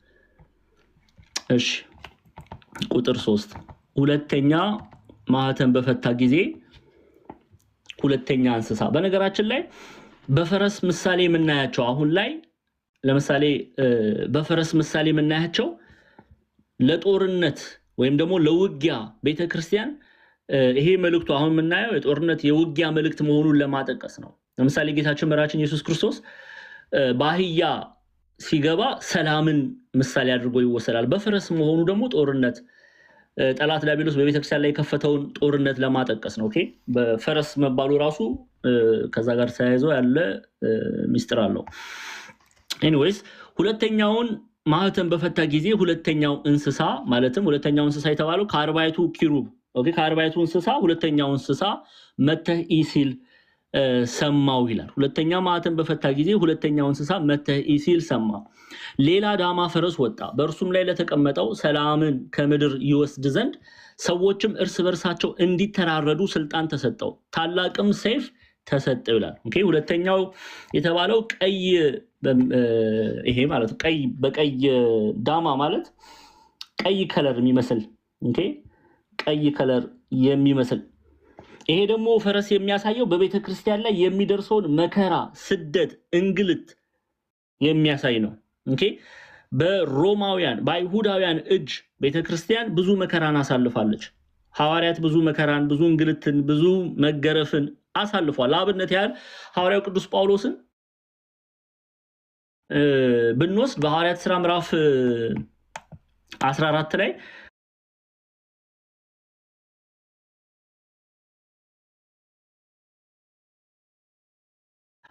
እሺ ቁጥር 3 ሁለተኛ ማህተም በፈታ ጊዜ ሁለተኛ እንስሳ። በነገራችን ላይ በፈረስ ምሳሌ የምናያቸው አሁን ላይ ለምሳሌ በፈረስ ምሳሌ የምናያቸው ለጦርነት ወይም ደግሞ ለውጊያ ቤተክርስቲያን ይሄ መልእክቱ አሁን የምናየው የጦርነት የውጊያ መልእክት መሆኑን ለማጠቀስ ነው። ለምሳሌ ጌታችን መድኃኒታችን ኢየሱስ ክርስቶስ በአህያ ሲገባ ሰላምን ምሳሌ አድርጎ ይወሰዳል። በፈረስ መሆኑ ደግሞ ጦርነት፣ ጠላት ዲያብሎስ በቤተክርስቲያን ላይ የከፈተውን ጦርነት ለማጠቀስ ነው። ኦኬ፣ በፈረስ መባሉ ራሱ ከዛ ጋር ተያይዞ ያለ ሚስጥር አለው። ኤኒዌይስ ሁለተኛውን ማህተም በፈታ ጊዜ ሁለተኛው እንስሳ ማለትም ሁለተኛው እንስሳ የተባለው ከአርባዕቱ ኪሩብ ኦኬ፣ ከአርባዕቱ እንስሳ ሁለተኛው እንስሳ መተህ ሲል ሰማው ይላል። ሁለተኛ ማህተም በፈታ ጊዜ ሁለተኛው እንስሳ መተህ ሲል ሰማው። ሌላ ዳማ ፈረስ ወጣ፣ በእርሱም ላይ ለተቀመጠው ሰላምን ከምድር ይወስድ ዘንድ ሰዎችም እርስ በርሳቸው እንዲተራረዱ ስልጣን ተሰጠው፣ ታላቅም ሰይፍ ተሰጠው ይላል። ኦኬ፣ ሁለተኛው የተባለው ቀይ ይሄ ማለት ቀይ በቀይ ዳማ ማለት ቀይ ከለር የሚመስል ኦኬ፣ ቀይ ከለር የሚመስል ይሄ ደግሞ ፈረስ የሚያሳየው በቤተ ክርስቲያን ላይ የሚደርሰውን መከራ፣ ስደት፣ እንግልት የሚያሳይ ነው። ኦኬ፣ በሮማውያን በአይሁዳውያን እጅ ቤተ ክርስቲያን ብዙ መከራን አሳልፋለች። ሐዋርያት ብዙ መከራን፣ ብዙ እንግልትን፣ ብዙ መገረፍን አሳልፏል። ለአብነት ያህል ሐዋርያው ቅዱስ ጳውሎስን ብንወስድ በሐዋርያት ሥራ ምዕራፍ 14 ላይ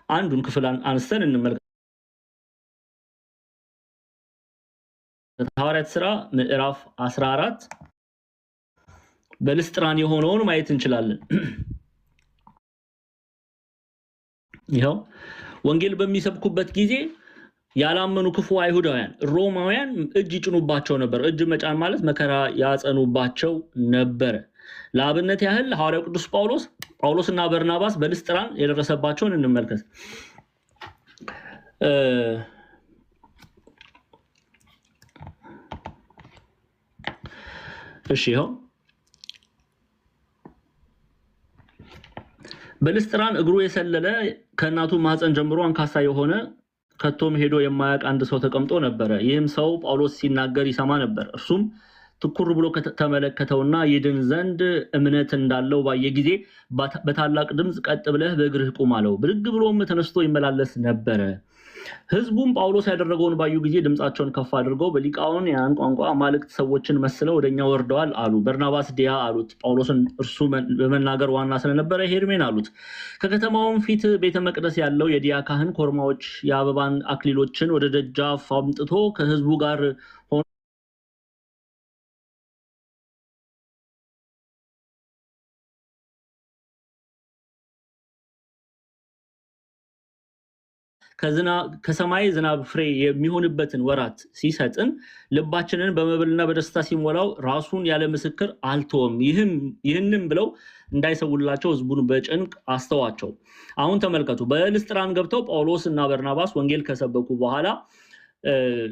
አንዱን ክፍል አንስተን እንመልከት። ሐዋርያት ሥራ ምዕራፍ 14 በልስጥራን የሆነውን ማየት እንችላለን። ይኸው ወንጌል በሚሰብኩበት ጊዜ ያላመኑ ክፉ አይሁዳውያን ሮማውያን እጅ ይጭኑባቸው ነበር። እጅ መጫን ማለት መከራ ያጸኑባቸው ነበር። ለአብነት ያህል ሐዋርያው ቅዱስ ጳውሎስና በርናባስ በልስጥራን የደረሰባቸውን እንመልከት። እሺ ይኸው በልስጥራን እግሩ የሰለለ ከእናቱ ማህፀን ጀምሮ አንካሳ የሆነ ከቶም ሄዶ የማያውቅ አንድ ሰው ተቀምጦ ነበረ። ይህም ሰው ጳውሎስ ሲናገር ይሰማ ነበር። እርሱም ትኩር ብሎ ተመለከተውና ይድን ዘንድ እምነት እንዳለው ባየ ጊዜ በታላቅ ድምፅ ቀጥ ብለህ በእግርህ ቁም አለው። ብድግ ብሎም ተነስቶ ይመላለስ ነበረ። ሕዝቡም ጳውሎስ ያደረገውን ባዩ ጊዜ ድምፃቸውን ከፍ አድርገው በሊቃኦንያን ቋንቋ አማልክት ሰዎችን መስለው ወደኛ ወርደዋል አሉ። በርናባስ ዲያ አሉት፣ ጳውሎስን እርሱ በመናገር ዋና ስለነበረ ሄርሜን አሉት። ከከተማውም ፊት ቤተ መቅደስ ያለው የዲያ ካህን ኮርማዎች የአበባን አክሊሎችን ወደ ደጃፍ አምጥቶ ከሕዝቡ ጋር ሆኖ ከሰማይ ዝናብ ፍሬ የሚሆንበትን ወራት ሲሰጥን ልባችንን በመብልና በደስታ ሲሞላው ራሱን ያለ ምስክር አልተወም። ይህንም ብለው እንዳይሰውላቸው ሕዝቡን በጭንቅ አስተዋቸው። አሁን ተመልከቱ። በልስጥራን ገብተው ጳውሎስ እና በርናባስ ወንጌል ከሰበኩ በኋላ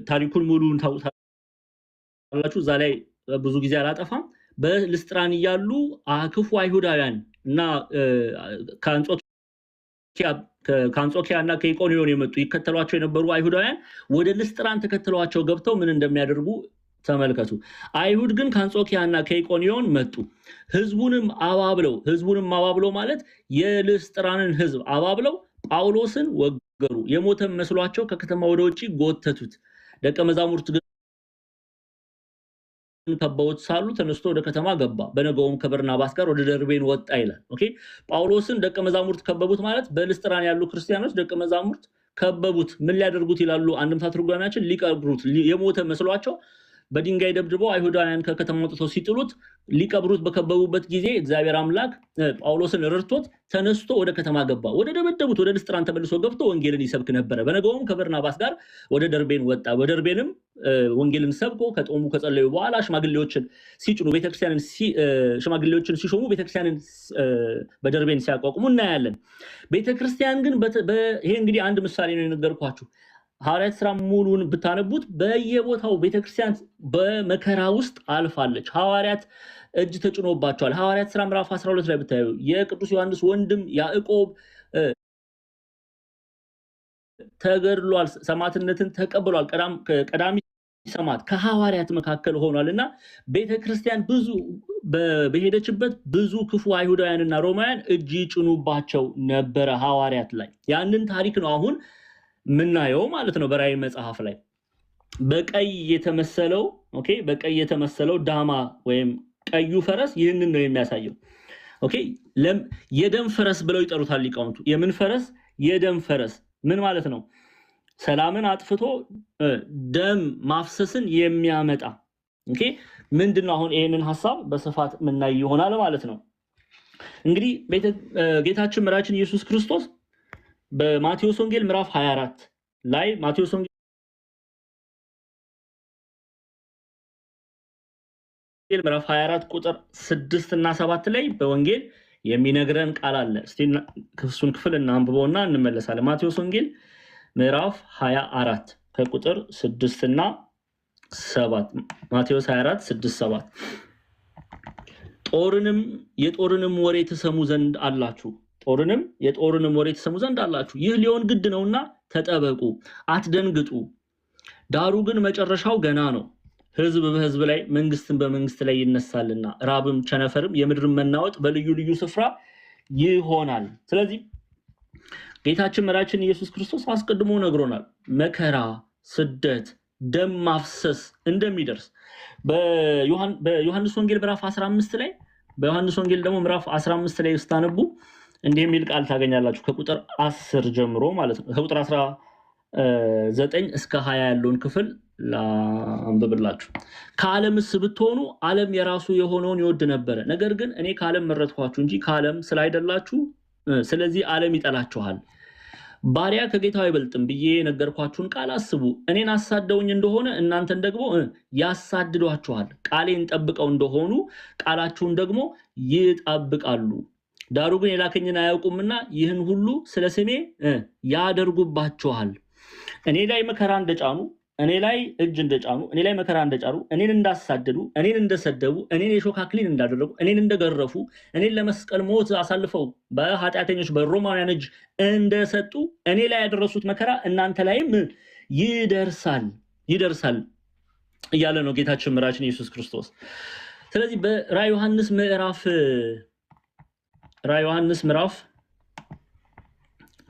ታሪኩን ሙሉን ታውቃላችሁ። እዛ ላይ ብዙ ጊዜ አላጠፋም። በልስጥራን እያሉ ክፉ አይሁዳውያን እና ከአንጾኪያ እና ከኢቆንዮን የመጡ ይከተሏቸው የነበሩ አይሁዳውያን ወደ ልስጥራን ተከትሏቸው ገብተው ምን እንደሚያደርጉ ተመልከቱ። አይሁድ ግን ከአንጾኪያ እና ከኢቆንዮን መጡ። ህዝቡንም አባብለው ማለት የልስጥራንን ህዝብ አባብለው ጳውሎስን ወገሩ። የሞተም መስሏቸው ከከተማ ወደ ውጭ ጎተቱት። ደቀ መዛሙርት ግን ከበውት ሳሉ ተነስቶ ወደ ከተማ ገባ። በነገውም ከበርናባስ ጋር ወደ ደርቤን ወጣ ይላል። ኦኬ ጳውሎስን ደቀ መዛሙርት ከበቡት ማለት በልስጥራን ያሉ ክርስቲያኖች ደቀ መዛሙርት ከበቡት። ምን ሊያደርጉት ይላሉ አንድምታ ትርጓሜያችን? ሊቀብሩት። የሞተ መስሏቸው በድንጋይ ደብድበው አይሁዳውያን ከከተማ ወጥተው ሲጥሉት ሊቀብሩት በከበቡበት ጊዜ እግዚአብሔር አምላክ ጳውሎስን ረድቶት ተነስቶ ወደ ከተማ ገባ። ወደ ደበደቡት ወደ ልስጥራን ተመልሶ ገብቶ ወንጌልን ይሰብክ ነበረ። በነገውም ከበርናባስ ጋር ወደ ደርቤን ወጣ። በደርቤንም ወንጌልን ሰብኮ ከጦሙ ከጸለዩ በኋላ ሽማግሌዎችን ሲጭኑ ሽማግሌዎችን ሲሾሙ ቤተክርስቲያንን በደርቤን ሲያቋቁሙ እናያለን። ቤተክርስቲያን ግን ይሄ እንግዲህ አንድ ምሳሌ ነው የነገርኳችሁ። ሐዋርያት ሥራ ሙሉን ብታነቡት በየቦታው ቤተክርስቲያን በመከራ ውስጥ አልፋለች። ሐዋርያት እጅ ተጭኖባቸዋል። ሐዋርያት ሥራ ምዕራፍ 12 ላይ ብታዩ የቅዱስ ዮሐንስ ወንድም ያዕቆብ ተገድሏል፣ ሰማዕትነትን ተቀብሏል። ቀዳሚ ሰማዕት ከሐዋርያት መካከል ሆኗል። እና ቤተክርስቲያን ብዙ በሄደችበት ብዙ ክፉ አይሁዳውያንና ሮማውያን እጅ ይጭኑባቸው ነበረ ሐዋርያት ላይ። ያንን ታሪክ ነው አሁን ምናየው ማለት ነው። በራእይ መጽሐፍ ላይ በቀይ የተመሰለው ዳማ ወይም ቀዩ ፈረስ ይህንን ነው የሚያሳየው። ኦኬ የደም ፈረስ ብለው ይጠሩታል ሊቃውንቱ። የምን ፈረስ? የደም ፈረስ። ምን ማለት ነው? ሰላምን አጥፍቶ ደም ማፍሰስን የሚያመጣ። ኦኬ ምንድነው? አሁን ይሄንን ሐሳብ በስፋት ምናይ ይሆናል ማለት ነው። እንግዲህ ጌታችን መድኃኒታችን ኢየሱስ ክርስቶስ በማቴዎስ ወንጌል ምዕራፍ 24 ላይ ማቴዎስ ወንጌል ምዕራፍ 24 ቁጥር 6 እና 7 ላይ በወንጌል የሚነግረን ቃል አለ። እስቲ እሱን ክፍል እናንብበውና እንመለሳለን። ማቴዎስ ወንጌል ምዕራፍ 24 ከቁጥር 6 እና 7 ማቴዎስ 24 6 7 የጦርንም ወሬ ትሰሙ ዘንድ አላችሁ የጦርንም ወሬ ትሰሙ ዘንድ አላችሁ። ይህ ሊሆን ግድ ነውና ተጠበቁ፣ አትደንግጡ። ዳሩ ግን መጨረሻው ገና ነው። ሕዝብ በሕዝብ ላይ መንግስትን በመንግስት ላይ ይነሳልና ራብም ቸነፈርም የምድርን መናወጥ በልዩ ልዩ ስፍራ ይሆናል። ስለዚህ ጌታችን መድኃኒታችን ኢየሱስ ክርስቶስ አስቀድሞ ነግሮናል። መከራ፣ ስደት፣ ደም ማፍሰስ እንደሚደርስ በዮሐንስ ወንጌል ምዕራፍ 15 ላይ በዮሐንስ ወንጌል ደግሞ ምዕራፍ 15 ላይ ስታነቡ እንዲህ የሚል ቃል ታገኛላችሁ። ከቁጥር 10 ጀምሮ ማለት ነው። ከቁጥር 19 እስከ 20 ያለውን ክፍል ላንብብላችሁ። ከዓለምስ ብትሆኑ ዓለም የራሱ የሆነውን ይወድ ነበረ። ነገር ግን እኔ ከዓለም መረጥኳችሁ እንጂ ከዓለም ስላይደላችሁ፣ ስለዚህ ዓለም ይጠላችኋል። ባሪያ ከጌታው አይበልጥም ብዬ ነገርኳችሁን ቃል አስቡ። እኔን አሳደውኝ እንደሆነ እናንተን ደግሞ ያሳድዷችኋል። ቃሌን ጠብቀው እንደሆኑ ቃላችሁን ደግሞ ይጠብቃሉ። ዳሩ ግን የላከኝን አያውቁምና ይህን ሁሉ ስለ ስሜ ያደርጉባችኋል። እኔ ላይ መከራ እንደጫኑ እኔ ላይ እጅ እንደጫኑ እኔ ላይ መከራ እንደጫኑ እኔን እንዳሳደዱ እኔን እንደሰደቡ እኔን የሾህ አክሊል እንዳደረጉ እኔን እንደገረፉ እኔን ለመስቀል ሞት አሳልፈው በኃጢአተኞች በሮማውያን እጅ እንደሰጡ እኔ ላይ ያደረሱት መከራ እናንተ ላይም ይደርሳል እያለ ነው ጌታችን መድኃኒታችን ኢየሱስ ክርስቶስ። ስለዚህ በራዕየ ዮሐንስ ምዕራፍ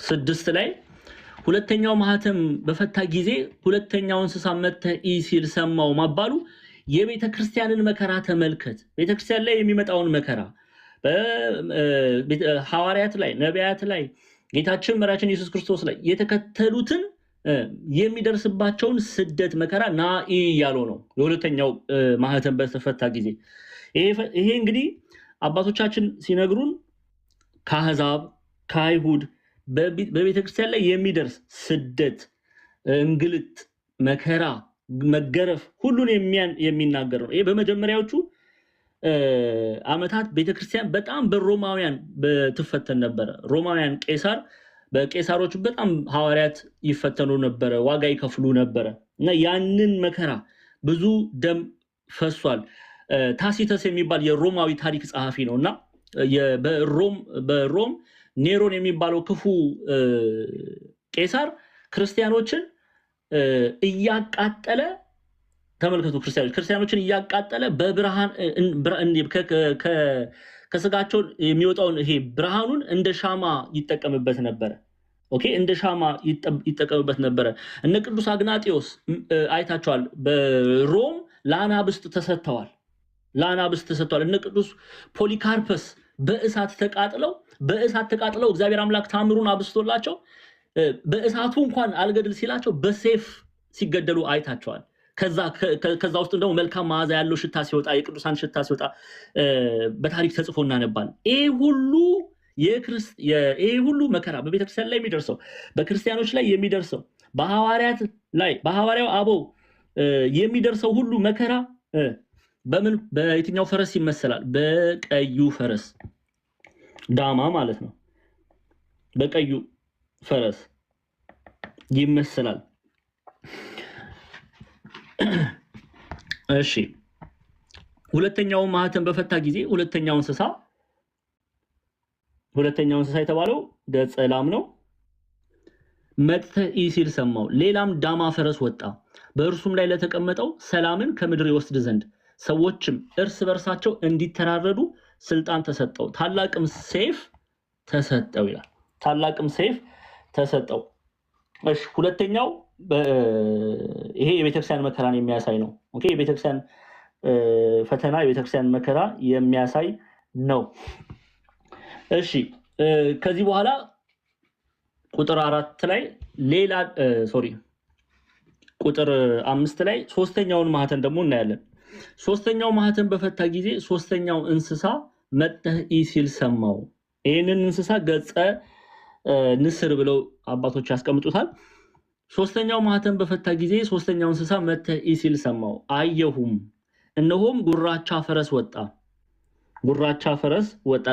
6 ላይ ሁለተኛው ማህተም በፈታ ጊዜ ሁለተኛው እንስሳ መጥቶ ሲል ሰማው ማባሉ የቤተ ክርስቲያንን መከራ ተመልከት። ቤተ ክርስቲያን ላይ የሚመጣውን መከራ ሐዋርያት ላይ ነቢያት ላይ ጌታችን መድኃኒታችን ኢየሱስ ክርስቶስ ላይ የተከተሉትን የሚደርስባቸውን ስደት መከራ ናኢ ያለው ነው የሁለተኛው ማህተም በተፈታ ጊዜ። ይሄ እንግዲህ አባቶቻችን ሲነግሩን ከአሕዛብ ከአይሁድ በቤተ ክርስቲያን ላይ የሚደርስ ስደት፣ እንግልት፣ መከራ፣ መገረፍ ሁሉን የሚናገር ነው። ይሄ በመጀመሪያዎቹ ዓመታት ቤተክርስቲያን በጣም በሮማውያን በትፈተን ነበረ። ሮማውያን በቄሳሮች በጣም ሐዋርያት ይፈተኑ ነበረ፣ ዋጋ ይከፍሉ ነበረ እና ያንን መከራ ብዙ ደም ፈሷል። ታሲተስ የሚባል የሮማዊ ታሪክ ጸሐፊ ነው እና በሮም ኔሮን የሚባለው ክፉ ቄሳር ክርስቲያኖችን እያቃጠለ ተመልከቱ። ክርስቲያኖችን እያቃጠለ በብርሃን ከስጋቸው የሚወጣውን ይሄ ብርሃኑን እንደ ሻማ ይጠቀምበት ነበረ። ኦኬ፣ እንደ ሻማ ይጠቀምበት ነበረ። እነ ቅዱስ አግናጢዮስ አይታቸዋል። በሮም ለአናብስት ተሰጥተዋል። እነ ቅዱስ ፖሊካርፐስ በእሳት ተቃጥለው እግዚአብሔር አምላክ ታምሩን አብስቶላቸው በእሳቱ እንኳን አልገድል ሲላቸው በሴፍ ሲገደሉ አይታቸዋል። ከዛ ውስጥ ደግሞ መልካም መዓዛ ያለው ሽታ ሲወጣ፣ የቅዱሳን ሽታ ሲወጣ በታሪክ ተጽፎ እናነባል። ይሄ ሁሉ መከራ በቤተክርስቲያን ላይ የሚደርሰው፣ በክርስቲያኖች ላይ የሚደርሰው፣ በሐዋርያው አበው የሚደርሰው ሁሉ መከራ በየትኛው ፈረስ ይመሰላል? በቀዩ ፈረስ ዳማ ማለት ነው። በቀዩ ፈረስ ይመሰላል። እሺ፣ ሁለተኛው ማህተም በፈታ ጊዜ ሁለተኛው እንስሳ የተባለው ገጸ ላም ነው። መጥቶ ሲል ሰማው። ሌላም ዳማ ፈረስ ወጣ፣ በእርሱም ላይ ለተቀመጠው ሰላምን ከምድር ይወስድ ዘንድ ሰዎችም እርስ በርሳቸው እንዲተራረዱ ስልጣን ተሰጠው፣ ታላቅም ሰይፍ ተሰጠው ይላል። ታላቅም ሰይፍ ተሰጠው። እሺ፣ ሁለተኛው ይሄ የቤተክርስቲያን መከራን የሚያሳይ ነው። ኦኬ፣ የቤተክርስቲያን ፈተና፣ የቤተክርስቲያን መከራ የሚያሳይ ነው። እሺ፣ ከዚህ በኋላ ቁጥር 4 ላይ ቁጥር 5 ላይ ሶስተኛውን ማህተም ደግሞ እናያለን። ሶስተኛው ማህተም በፈታ ጊዜ ሶስተኛው እንስሳ መጥቶ ሲል ሰማው። ይህንን እንስሳ ገጸ ንስር ብለው አባቶች ያስቀምጡታል። ሶስተኛው ማህተም በፈታ ጊዜ ሶስተኛው እንስሳ መጥቶ ሲል ሰማው። አየሁም፣ እነሆም ጉራቻ ፈረስ ወጣ፣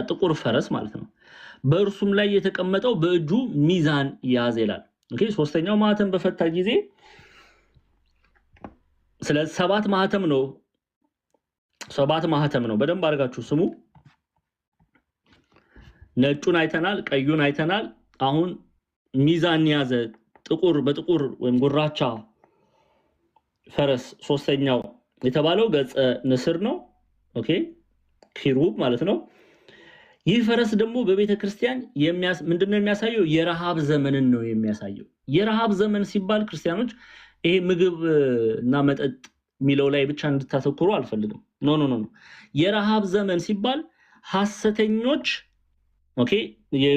ጥቁር ፈረስ ማለት ነው። በእርሱም ላይ የተቀመጠው በእጁ ሚዛን ያዘ ይላል። ኦኬ፣ ሶስተኛው ማህተም በፈታ ጊዜ ስለ 7 ማህተም ነው። 7 ማህተም ነው። በደንብ አድርጋችሁ ስሙ። ነጩን አይተናል፣ ቀዩን አይተናል። አሁን ሚዛን ያዘ በጥቁር ወይም ጉራቻ ፈረስ ሶስተኛው የተባለው ገጸ ንስር ነው። ኦኬ፣ ኪሩብ ማለት ነው። ይህ ፈረስ ደግሞ በቤተ ክርስቲያን ምንድነው የሚያሳየው? የረሃብ ዘመንን ነው የሚያሳየው። የረሃብ ዘመን ሲባል ክርስቲያኖች ይሄ ምግብ እና መጠጥ የሚለው ላይ ብቻ እንድታተኩሩ አልፈልግም። ኖ የረሃብ ዘመን ሲባል ሐሰተኞች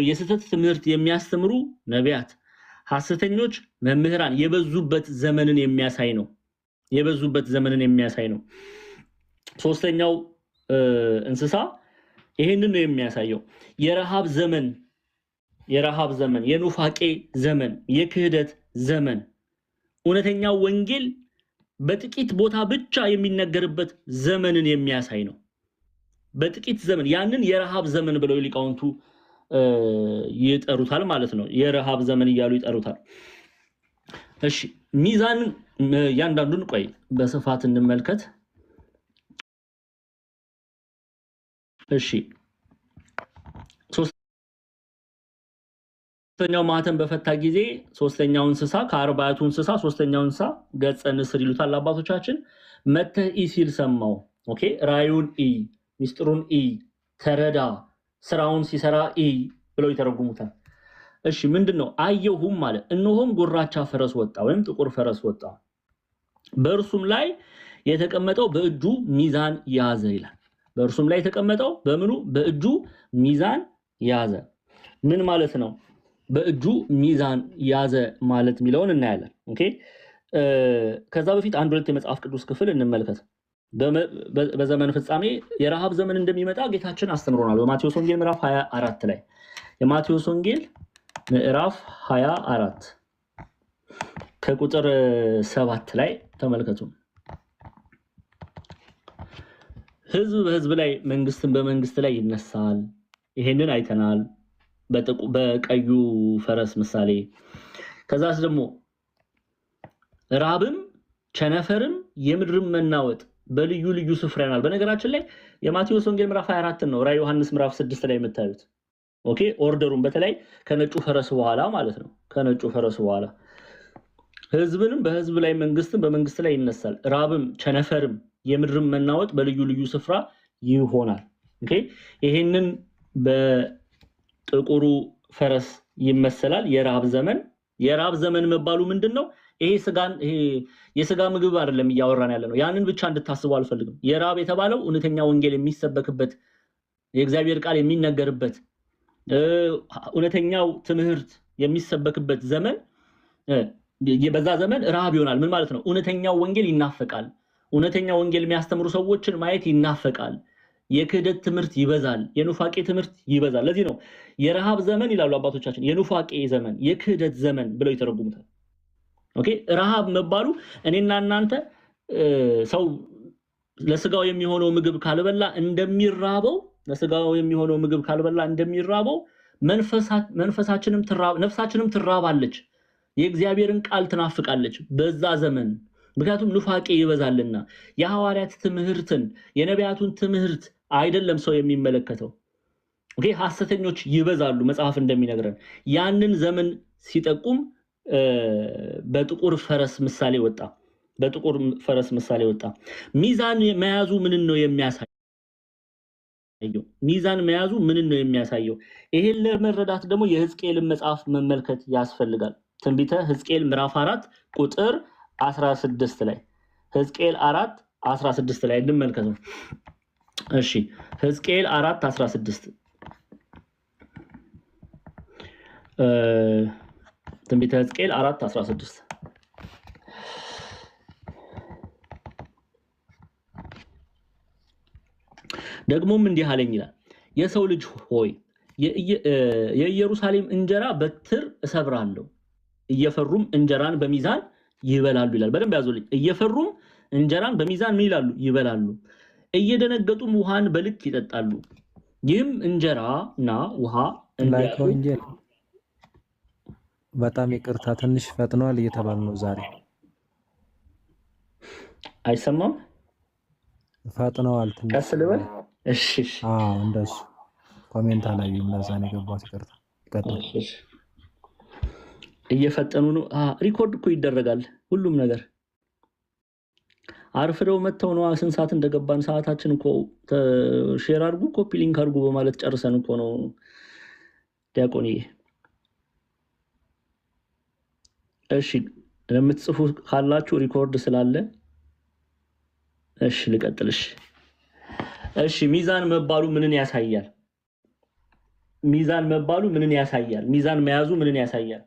የስህተት ትምህርት የሚያስተምሩ ነቢያት፣ ሐሰተኞች መምህራን የበዙበት ዘመንን የሚያሳይ ነው። ሶስተኛው እንስሳ ይሄንን ነው የሚያሳየው። የረሃብ ዘመን የረሃብ ዘመን፣ የኑፋቄ ዘመን፣ የክህደት ዘመን፣ እውነተኛው ወንጌል በጥቂት ቦታ ብቻ የሚነገርበት ዘመንን የሚያሳይ ነው። በጥቂት ዘመን ያንን የረሃብ ዘመን ብለው ሊቃውንቱ ይጠሩታል ማለት ነው። የረሃብ ዘመን እያሉ ይጠሩታል። እሺ ሚዛን ያንዳንዱን ቆይ በስፋት እንመልከት። እሺ ሶስተኛው ማህተም በፈታ ጊዜ ሶስተኛው እንስሳ ከአርባዕቱ እንስሳ ሶስተኛው እንስሳ ገጸ ንስር ይሉታል አባቶቻችን። መተህ ኢ ሲል ሰማው። ኦኬ ራዩን ኢ፣ ሚስጥሩን ኢ፣ ተረዳ፣ ስራውን ሲሰራ ኢ ብለው ይተረጉሙታል። እሺ ምንድነው? አየሁም ማለት እነሆም ጎራቻ ፈረስ ወጣ ወይም ጥቁር ፈረስ ወጣ፣ በእርሱም ላይ የተቀመጠው በእጁ ሚዛን ያዘ ይላል። በእርሱም ላይ የተቀመጠው በምኑ? በእጁ ሚዛን ያዘ። ምን ማለት ነው? በእጁ ሚዛን ያዘ ማለት የሚለውን እናያለን። ኦኬ ከዛ በፊት አንድ ሁለት የመጽሐፍ ቅዱስ ክፍል እንመልከት። በዘመን ፍጻሜ የረሃብ ዘመን እንደሚመጣ ጌታችን አስተምሮናል በማቴዎስ ወንጌል ምዕራፍ 24 ላይ። የማቴዎስ ወንጌል ምዕራፍ 24 ከቁጥር 7 ላይ ተመልከቱ። ህዝብ በህዝብ ላይ መንግስትን በመንግስት ላይ ይነሳል። ይሄንን አይተናል በቀዩ ፈረስ ምሳሌ። ከዛስ ደግሞ ራብም ቸነፈርም የምድርም መናወጥ በልዩ ልዩ ስፍራ ይሆናል። በነገራችን ላይ የማቴዎስ ወንጌል ምዕራፍ 24 ነው ራዕየ ዮሐንስ ምዕራፍ 6 ላይ የምታዩት። ኦኬ ኦርደሩን በተለይ ከነጩ ፈረስ በኋላ ማለት ነው። ከነጩ ፈረስ በኋላ ህዝብንም በህዝብ ላይ መንግስትን በመንግስት ላይ ይነሳል። ራብም ቸነፈርም የምድርም መናወጥ በልዩ ልዩ ስፍራ ይሆናል። ኦኬ ይሄንን በጥቁሩ ፈረስ ይመሰላል የራብ ዘመን። የራብ ዘመን መባሉ ምንድነው? ይሄ የስጋ ምግብ አይደለም እያወራን ያለ ነው። ያንን ብቻ እንድታስቡ አልፈልግም። የራብ የተባለው እውነተኛ ወንጌል የሚሰበክበት የእግዚአብሔር ቃል የሚነገርበት እውነተኛው ትምህርት የሚሰበክበት ዘመን፣ በዛ ዘመን ረሃብ ይሆናል። ምን ማለት ነው? እውነተኛው ወንጌል ይናፈቃል። እውነተኛው ወንጌል የሚያስተምሩ ሰዎችን ማየት ይናፈቃል። የክህደት ትምህርት ይበዛል። የኑፋቄ ትምህርት ይበዛል። ለዚህ ነው የረሃብ ዘመን ይላሉ አባቶቻችን፣ የኑፋቄ ዘመን፣ የክህደት ዘመን ብለው ይተረጉሙታል። ኦኬ ረሃብ መባሉ እኔና እናንተ ሰው ለስጋው የሚሆነው ምግብ ካልበላ እንደሚራበው፣ ለስጋው የሚሆነው ምግብ ካልበላ እንደሚራበው መንፈሳችንም ነፍሳችንም ትራባለች። የእግዚአብሔርን ቃል ትናፍቃለች በዛ ዘመን። ምክንያቱም ኑፋቄ ይበዛልና የሐዋርያት ትምህርትን የነቢያቱን ትምህርት አይደለም ሰው የሚመለከተው። ኦኬ ሐሰተኞች ይበዛሉ መጽሐፍ እንደሚነግረን። ያንን ዘመን ሲጠቁም በጥቁር ፈረስ ምሳሌ ወጣ። በጥቁር ፈረስ ምሳሌ ወጣ። ሚዛን መያዙ ምን ነው የሚያሳየው? ሚዛን መያዙ ምን ነው የሚያሳየው? ይሄን ለመረዳት ደግሞ የሕዝቅኤልን መጽሐፍ መመልከት ያስፈልጋል። ትንቢተ ሕዝቅኤል ምዕራፍ 4 ቁጥር 16 ላይ ሕዝቅኤል 4:16 ላይ እንመልከተው። እሺ ሕዝቅኤል 4:16 ትንቢተ ሕዝቅኤል 4:16 ደግሞም እንዲህ አለኝ ይላል፣ የሰው ልጅ ሆይ የኢየሩሳሌም እንጀራ በትር እሰብራለሁ፣ እየፈሩም እንጀራን በሚዛን ይበላሉ ይላል። በደንብ ያዙልኝ። እየፈሩም እንጀራን በሚዛን ምን ይላሉ? ይበላሉ። እየደነገጡም ውሃን በልክ ይጠጣሉ። ይህም እንጀራና ውሃ ወንጌል በጣም ይቅርታ ትንሽ ፈጥኗል እየተባለ ነው ዛሬ። አይሰማም? ፈጥነዋል ትንሽ። ቀስ ልበል? እሺ እሺ። እንደሱ ኮሜንት አላየሁም ለዛ ነው የገባሁት። ይቅርታ ይቀጥል። እሺ እየፈጠኑ ነው። ሪኮርድ እኮ ይደረጋል ሁሉም ነገር። አርፍደው መተው ነው ስንት ሰዓት እንደገባን ሰዓታችን እኮ ሼር አድርጉ፣ ኮፒ ሊንክ አድርጉ በማለት ጨርሰን እኮ ነው ዲያቆንዬ። እሺ ለምትጽፉ ካላችሁ ሪኮርድ ስላለ እሺ ልቀጥልሽ። እሺ ሚዛን መባሉ ምንን ያሳያል? ሚዛን መባሉ ምንን ያሳያል? ሚዛን መያዙ ምንን ያሳያል?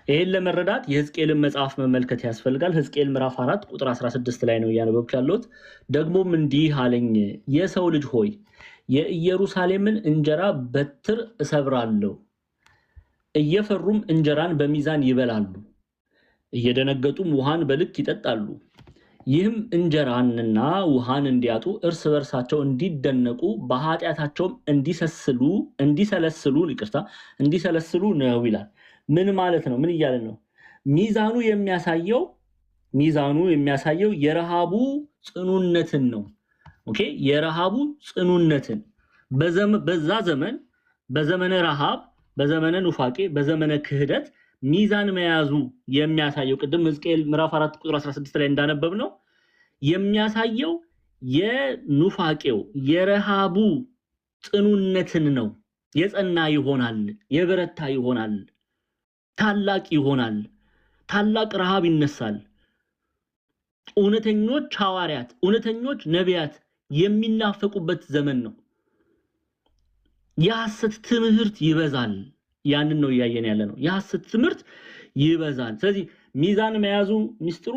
ይሄን ለመረዳት የሕዝቅኤልን መጽሐፍ መመልከት ያስፈልጋል። ሕዝቅኤል ምዕራፍ 4 ቁጥር 16 ላይ ነው እያነበብኩ ያለሁት። ደግሞም እንዲህ አለኝ፣ የሰው ልጅ ሆይ የኢየሩሳሌምን እንጀራ በትር እሰብራለሁ፣ እየፈሩም እንጀራን በሚዛን ይበላሉ፣ እየደነገጡም ውሃን በልክ ይጠጣሉ። ይህም እንጀራንና ውሃን እንዲያጡ እርስ በርሳቸው እንዲደነቁ በኃጢአታቸውም እንዲሰለስሉ ነው ይላል። ምን ማለት ነው? ምን እያለ ነው? ሚዛኑ የሚያሳየው የረሃቡ ጽኑነትን ነው። ኦኬ፣ የረሃቡ ጽኑነትን በዛ ዘመን በዘመነ ረሃብ፣ በዘመነ ኑፋቄ፣ በዘመነ ክህደት ሚዛን መያዙ የሚያሳየው ቅድም ሕዝቅኤል ምዕራፍ 4 ቁጥር 16 ላይ እንዳነበብ ነው የሚያሳየው የኑፋቄው የረሃቡ ጽኑነትን ነው። የጸና ይሆናል፣ የበረታ ይሆናል፣ ታላቅ ይሆናል፣ ታላቅ ረሃብ ይነሳል። እውነተኞች ሐዋርያት፣ እውነተኞች ነቢያት የሚናፈቁበት ዘመን ነው። የሐሰት ትምህርት ይበዛል። ያንን ነው እያየን ያለ ነው። የሐሰት ትምህርት ይበዛል። ስለዚህ ሚዛን መያዙ ሚስጥሩ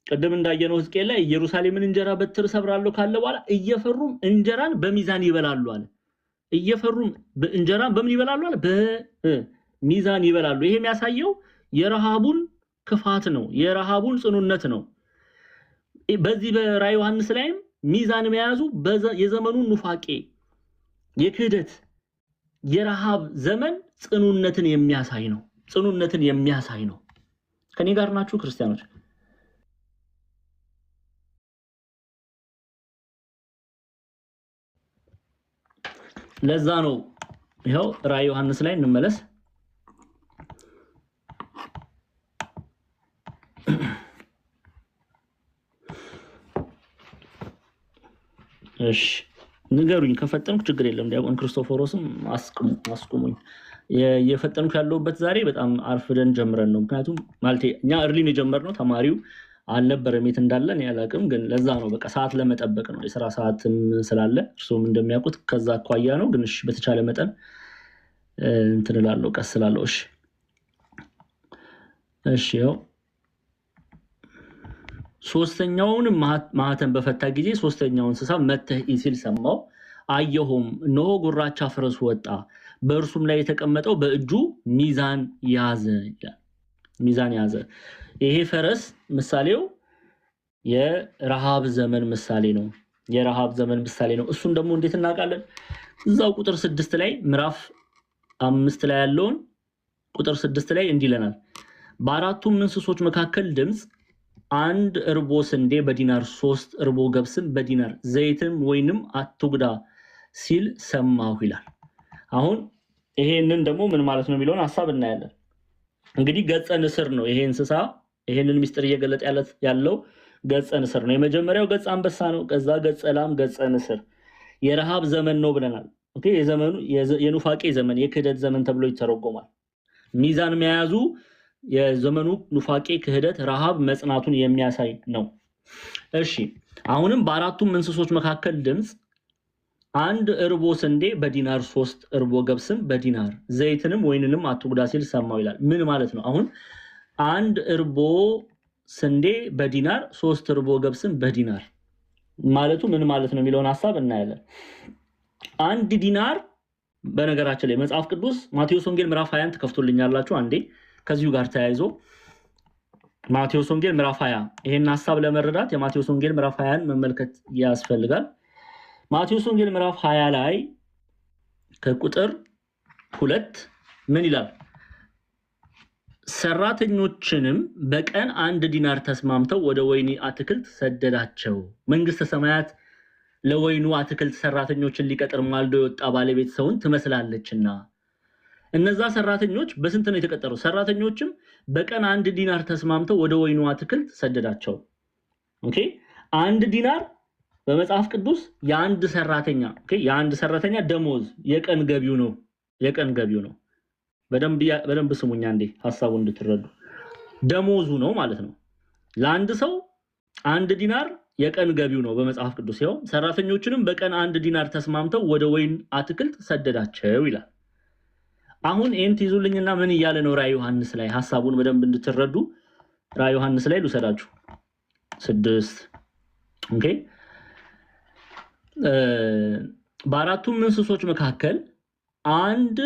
ቅድም እንዳየነው ሕዝቅኤል ላይ ኢየሩሳሌምን እንጀራ በትር ሰብራለሁ ካለ በኋላ እየፈሩም እንጀራን በሚዛን ይበላሉ አለ። እየፈሩም እንጀራን በምን ይበላሉ አለ? በሚዛን ይበላሉ። ይሄ የሚያሳየው የረሃቡን ክፋት ነው፣ የረሃቡን ጽኑነት ነው። በዚህ በራዕየ ዮሐንስ ላይም ሚዛን መያዙ የዘመኑን ኑፋቄ፣ የክህደት፣ የረሃብ ዘመን ጽኑነትን የሚያሳይ ነው። ጽኑነትን የሚያሳይ ነው። ከኔ ጋር ናችሁ ክርስቲያኖች? ለዛ ነው ይሄው ራዕየ ዮሐንስ ላይ እንመለስ። እሺ ንገሩኝ፣ ከፈጠንኩ ችግር የለም። ዲያቆን ክርስቶፎሮስም አስቁሙኝ። የፈጠንኩ ያለውበት ዛሬ በጣም አርፍደን ጀምረን ነው። ምክንያቱም ማለቴ እኛ እርሊን የጀመርነው ተማሪው አልነበረም የት እንዳለን ያላቅም፣ ግን ለዛ ነው በቃ ሰዓት ለመጠበቅ ነው። የሥራ ሰዓትም ስላለ እርሱም እንደሚያውቁት ከዛ አኳያ ነው። ግን እሺ በተቻለ መጠን እንትን እላለሁ፣ ቀስ እላለሁ። እሺ ያው ሶስተኛውን ማህተም በፈታ ጊዜ ሶስተኛውን እንስሳ መተህ ሲል ሰማው። አየሁም፣ እነሆ ጉራቻ ፈረስ ወጣ፣ በእርሱም ላይ የተቀመጠው በእጁ ሚዛን ያዘ ይላል። ሚዛን ያዘ። ይሄ ፈረስ ምሳሌው የረሃብ ዘመን ምሳሌ ነው። የረሃብ ዘመን ምሳሌ ነው። እሱን ደግሞ እንዴት እናውቃለን? እዛው ቁጥር 6 ላይ ምዕራፍ 5 ላይ ያለውን ቁጥር 6 ላይ እንዲህ ይለናል። በአራቱም እንስሶች መካከል ድምፅ፣ አንድ እርቦ ስንዴ በዲናር፣ 3 እርቦ ገብስም በዲናር፣ ዘይትም ወይንም አትጉዳ ሲል ሰማሁ ይላል። አሁን ይሄንን ደግሞ ምን ማለት ነው የሚለውን ሐሳብ እናያለን። እንግዲህ ገጸ ንስር ነው ይሄ እንስሳ። ይሄንን ሚስጥር እየገለጠ ያለው ገጸ ንስር ነው። የመጀመሪያው ገጸ አንበሳ ነው። ከዛ ገጸ ላም፣ ገጸ ንስር። የረሃብ ዘመን ነው ብለናል። ኦኬ፣ የዘመኑ የኑፋቄ ዘመን፣ የክህደት ዘመን ተብሎ ይተረጎማል። ሚዛን መያዙ የዘመኑ ኑፋቄ፣ ክህደት፣ ረሃብ መጽናቱን የሚያሳይ ነው። እሺ አሁንም በአራቱም እንስሶች መካከል ድምፅ፣ አንድ እርቦ ስንዴ በዲናር፣ 3 እርቦ ገብስም በዲናር፣ ዘይትንም ወይንንም አትጉዳ ሲል ሰማው ይላል። ምን ማለት ነው? አሁን አንድ እርቦ ስንዴ በዲናር፣ 3 እርቦ ገብስም በዲናር ማለቱ ምን ማለት ነው የሚለውን ሐሳብ እናያለን። አንድ ዲናር በነገራችን ላይ መጽሐፍ ቅዱስ ማቴዎስ ወንጌል ምዕራፍ 20 ተከፍቶልኛላችሁ አንዴ ከዚሁ ጋር ተያይዞ ማቴዎስ ወንጌል ምዕራፍ 20 ይሄን ሐሳብ ለመረዳት የማቴዎስ ወንጌል ምዕራፍ 20ን መመልከት ያስፈልጋል። ማቴዎስ ወንጌል ምዕራፍ 20 ላይ ከቁጥር 2 ምን ይላል? ሰራተኞችንም በቀን 1 ዲናር ተስማምተው ወደ ወይኒ አትክልት ሰደዳቸው። መንግስተ ሰማያት ለወይኑ አትክልት ሰራተኞችን ሊቀጥር ማልዶ የወጣ ባለቤት ሰውን ትመስላለችና። እነዛ ሰራተኞች በስንት ነው የተቀጠሩ? ሰራተኞችም በቀን 1 ዲናር ተስማምተው ወደ ወይኑ አትክልት ሰደዳቸው። ኦኬ፣ 1 ዲናር በመጽሐፍ ቅዱስ የአንድ ሰራተኛ ደሞዝ የቀን ገቢው ነው። የቀን ገቢው ነው። በደንብ ስሙኛ እንዴ ሐሳቡን እንድትረዱ። ደሞዙ ነው ማለት ነው። ለአንድ ሰው 1 ዲናር የቀን ገቢው ነው በመጽሐፍ ቅዱስ። ይኸው ሰራተኞችንም በቀን 1 ዲናር ተስማምተው ወደ ወይን አትክልት ሰደዳቸው ይላል። አሁን ይህን ትይዙልኝና ምን እያለ ነው ራዕየ ዮሐንስ ላይ? ሐሳቡን በደንብ እንድትረዱ ራዕየ ዮሐንስ ላይ ልውሰዳችሁ 6 ኦኬ በአራቱም እንስሶች መካከል አንድ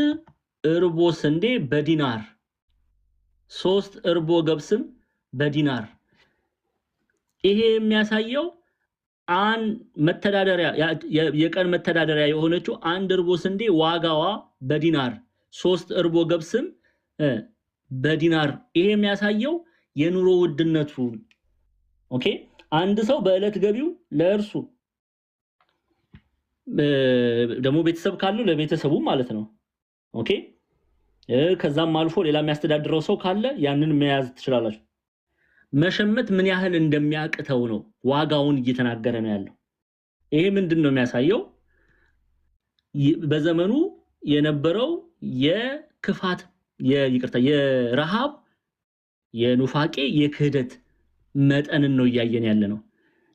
እርቦ ስንዴ በዲናር 3 እርቦ ገብስም በዲናር። ይሄ የሚያሳየው መተዳደሪያ የቀን መተዳደሪያ የሆነችው አንድ እርቦ ስንዴ ዋጋዋ በዲናር 3 እርቦ ገብስም በዲናር። ይሄ የሚያሳየው የኑሮ ውድነቱ። ኦኬ አንድ ሰው በእለት ገቢው ለእርሱ ደግሞ ቤተሰብ ካለው ለቤተሰቡ ማለት ነው። ኦኬ ከዛም አልፎ ሌላ የሚያስተዳድረው ሰው ካለ ያንን መያዝ ትችላላችሁ። መሸመት ምን ያህል እንደሚያቅተው ነው ዋጋውን እየተናገረ ነው ያለው። ይሄ ምንድነው የሚያሳየው? በዘመኑ የነበረው የክፋት የረሃብ የኑፋቄ የክህደት መጠንን ነው እያየን ያለ ነው።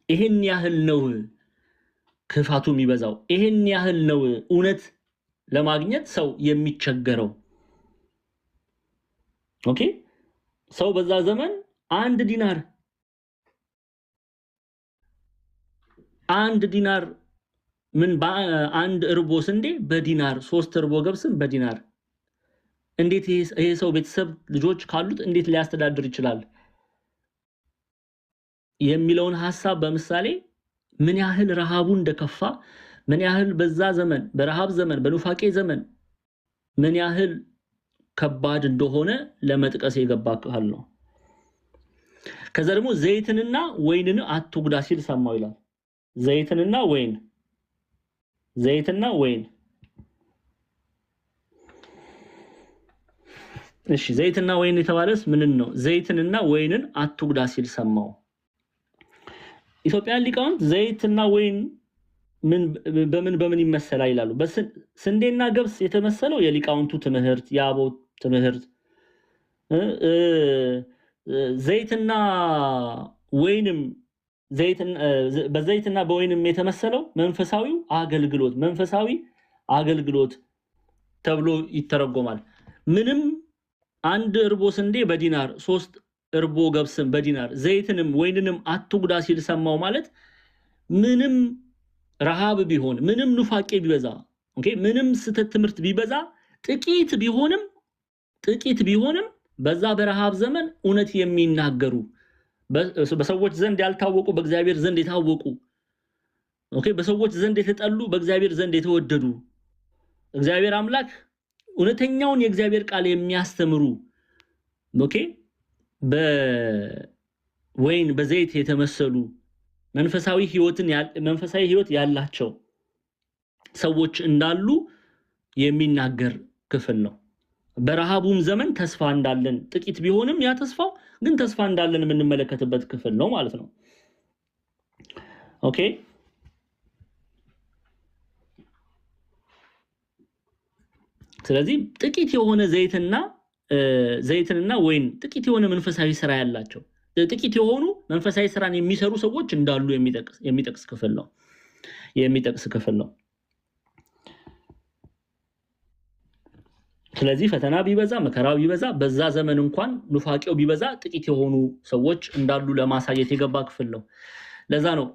ይሄን ያህል ነው ክፋቱ የሚበዛው። ይሄን ያህል ነው እውነት ለማግኘት ሰው የሚቸገረው። ኦኬ ሰው በዛ ዘመን አንድ ዲናር ምን በአንድ እርቦ ስንዴ በዲናር 3 እርቦ ገብስም በዲናር። እንዴት ይሄ ሰው ቤተሰብ ልጆች ካሉት እንዴት ሊያስተዳድር ይችላል የሚለውን ሐሳብ በምሳሌ ምን ያህል ረሃቡ እንደከፋ ምን ያህል በዛ ዘመን በረሃብ ዘመን በኑፋቄ ዘመን ምን ያህል ከባድ እንደሆነ ለመጥቀስ የገባ ቃል ነው። ከዛ ደግሞ ዘይትንና ወይንን አትጉዳ ሲል ሰማው ይላል። ዘይትና ወይን እሺ ዘይትና ወይን የተባለስ ምንን ነው? ዘይትንና ወይንን አትጉዳ ሲል ሰማው። ኢትዮጵያን ሊቃውንት ዘይትና ወይን በምን ይመሰላል ይላሉ። በስንዴና ገብስ የተመሰለው የሊቃውንቱ ትምህርት የአበው ትምህርት፣ ዘይትና ወይንም በዘይትና በወይንም የተመሰለው መንፈሳዊ አገልግሎት ተብሎ ይተረጎማል። ምንም አንድ እርቦ ስንዴ በዲናር 3 እርቦ ገብስም በዲናር ዘይትንም ወይንንም አትጉዳ ሲል ሰማው ማለት ምንም ረሃብ ቢሆን ምንም ኑፋቄ ቢበዛ ኦኬ ምንም ስተት ትምህርት ቢበዛ ጥቂት ቢሆንም በዛ በረሃብ ዘመን እውነት የሚናገሩ በሰዎች ዘንድ ያልታወቁ በእግዚአብሔር ዘንድ የታወቁ ኦኬ በሰዎች ዘንድ የተጠሉ በእግዚአብሔር ዘንድ የተወደዱ እግዚአብሔር አምላክ እውነተኛውን የእግዚአብሔር ቃል የሚያስተምሩ ኦኬ በወይን በዘይት የተመሰሉ መንፈሳዊ ህይወት ያላቸው ሰዎች እንዳሉ የሚናገር ክፍል ነው። በረሃቡም ዘመን ተስፋ እንዳለን ጥቂት ቢሆንም ያ ተስፋው ግን ተስፋ እንዳለን የምንመለከትበት ክፍል ነው ማለት ነው። ኦኬ ስለዚህ ጥቂት የሆነ ዘይትንና ወይን ጥቂት የሆነ መንፈሳዊ ስራ ያላቸው ጥቂት የሆኑ መንፈሳዊ ስራን የሚሰሩ ሰዎች እንዳሉ የሚጠቅስ ክፍል ነው። ስለዚህ ፈተና ቢበዛ መከራው ቢበዛ በዛ ዘመን እንኳን ኑፋቄው ቢበዛ ጥቂት የሆኑ ሰዎች እንዳሉ ለማሳየት የገባ ክፍል ነው። ለዛ ነው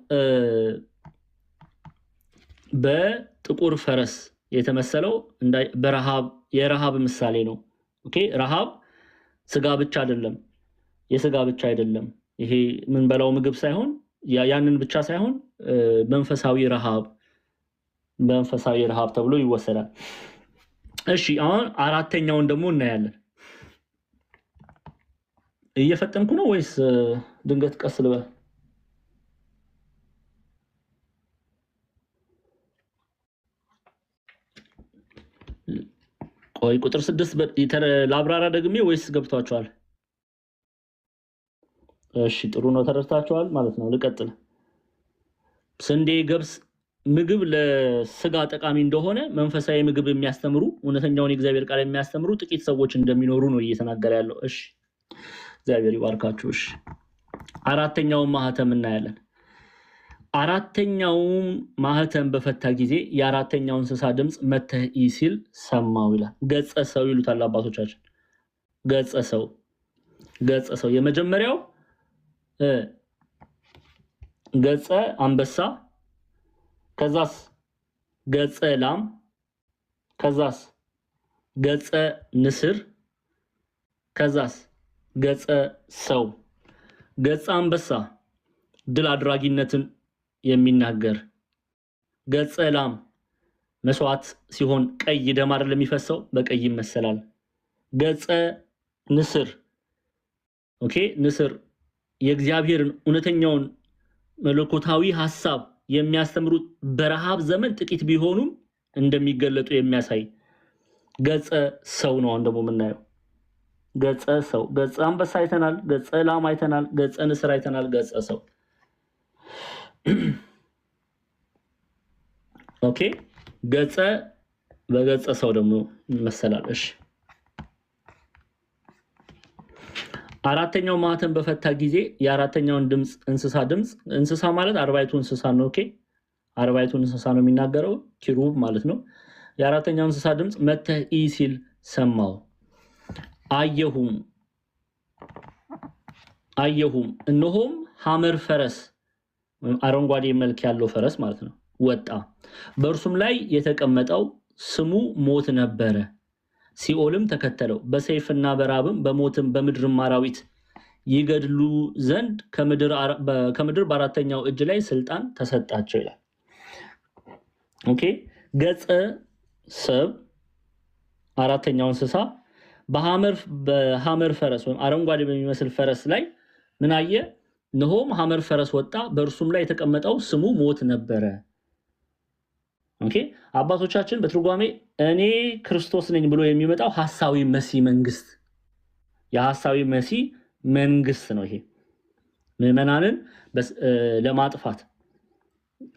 በጥቁር ፈረስ የተመሰለው የረሃብ ምሳሌ ነው። ኦኬ ረሃብ የስጋ ብቻ አይደለም። ይሄ ምን በላው ምግብ ሳይሆን ያንን ብቻ ሳይሆን መንፈሳዊ ረሃብ ተብሎ ይወሰዳል። እሺ አሁን አራተኛውን ደግሞ እናያለን። እየፈጠንኩ ነው ወይስ ድንገት ቀስ ልበል? ቆይ ቁጥር 6 ላብራራ ደግሜ ወይስ ገብቷችኋል? እሺ ጥሩ ነው ተረድታችኋል ማለት ነው። ልቀጥል። ስንዴ ገብስ ምግብ ለስጋ ጠቃሚ እንደሆነ መንፈሳዊ ምግብ የሚያስተምሩ እውነተኛውን የእግዚአብሔር ቃል የሚያስተምሩ ጥቂት ሰዎች እንደሚኖሩ ነው እየተናገረ ያለው። እሺ እግዚአብሔር ይባርካችሁ። እሺ አራተኛውን ማህተም እናያለን። አራተኛውን ማህተም በፈታ ጊዜ የአራተኛው እንስሳ ድምጽ መተህ ሲል ሰማው ይላል። ገጸ ሰው ይሉታል አባቶቻችን። ገጸ ሰው የመጀመሪያው ገጸ አንበሳ፣ ከዛስ ገጸ ላም ከዛስ ገጸ ንስር ከዛስ ገጸ ሰው ገጸ አንበሳ ድል አድራጊነትን የሚናገር ገጸ ላም መስዋዕት ሲሆን ቀይ ደም አይደለም የሚፈሰው በቀይ ይመሰላል ገጸ ንስር ኦኬ ንስር የእግዚአብሔርን እውነተኛውን መለኮታዊ ሐሳብ የሚያስተምሩ በረሃብ ዘመን ጥቂት ቢሆኑም እንደሚገለጡ የሚያሳይ ገጸ ሰው ነው እንደሞ ምናየው ገጸ ሰው ገጸ አንበሳ አይተናል ገጸ ላም አይተናል ገጸ ንስር አይተናል ገጸ ሰው ኦኬ ገጸ በገጸ ሰው ደግሞ መሰላል እሺ አራተኛው ማህተም በፈታ ጊዜ የአራተኛውን ድምጽ እንስሳ ማለት አርባይቱ እንስሳ ነው ኦኬ አርባይቱ እንስሳ ነው የሚናገረው ኪሩብ ማለት ነው የአራተኛው እንስሳ ድምጽ መተህ ሲል ሰማው አየሁም እነሆም ሐመር ፈረስ አረንጓዴ መልክ ያለው ፈረስ ማለት ነው ወጣ በእርሱም ላይ የተቀመጠው ስሙ ሞት ነበረ ሲኦልም ተከተለው በሰይፍና በራብም በሞትም በምድርም አራዊት ይገድሉ ዘንድ ከምድር በአራተኛው እጅ ላይ ስልጣን ተሰጣቸው ይላል ኦኬ ገጸ ሰብ አራተኛው እንስሳ በሐመር ፈረስ ወይም አረንጓዴ በሚመስል ፈረስ ላይ ምን አየ ነሆም ሐመር ፈረስ ወጣ በእርሱም ላይ የተቀመጠው ስሙ ሞት ነበረ ኦኬ አባቶቻችን በትርጓሜ እኔ ክርስቶስ ነኝ ብሎ የሚመጣው ሐሳዊ መሲህ መንግስት የሐሳዊ መሲህ መንግስት ነው ይሄ ምዕመናንን ለማጥፋት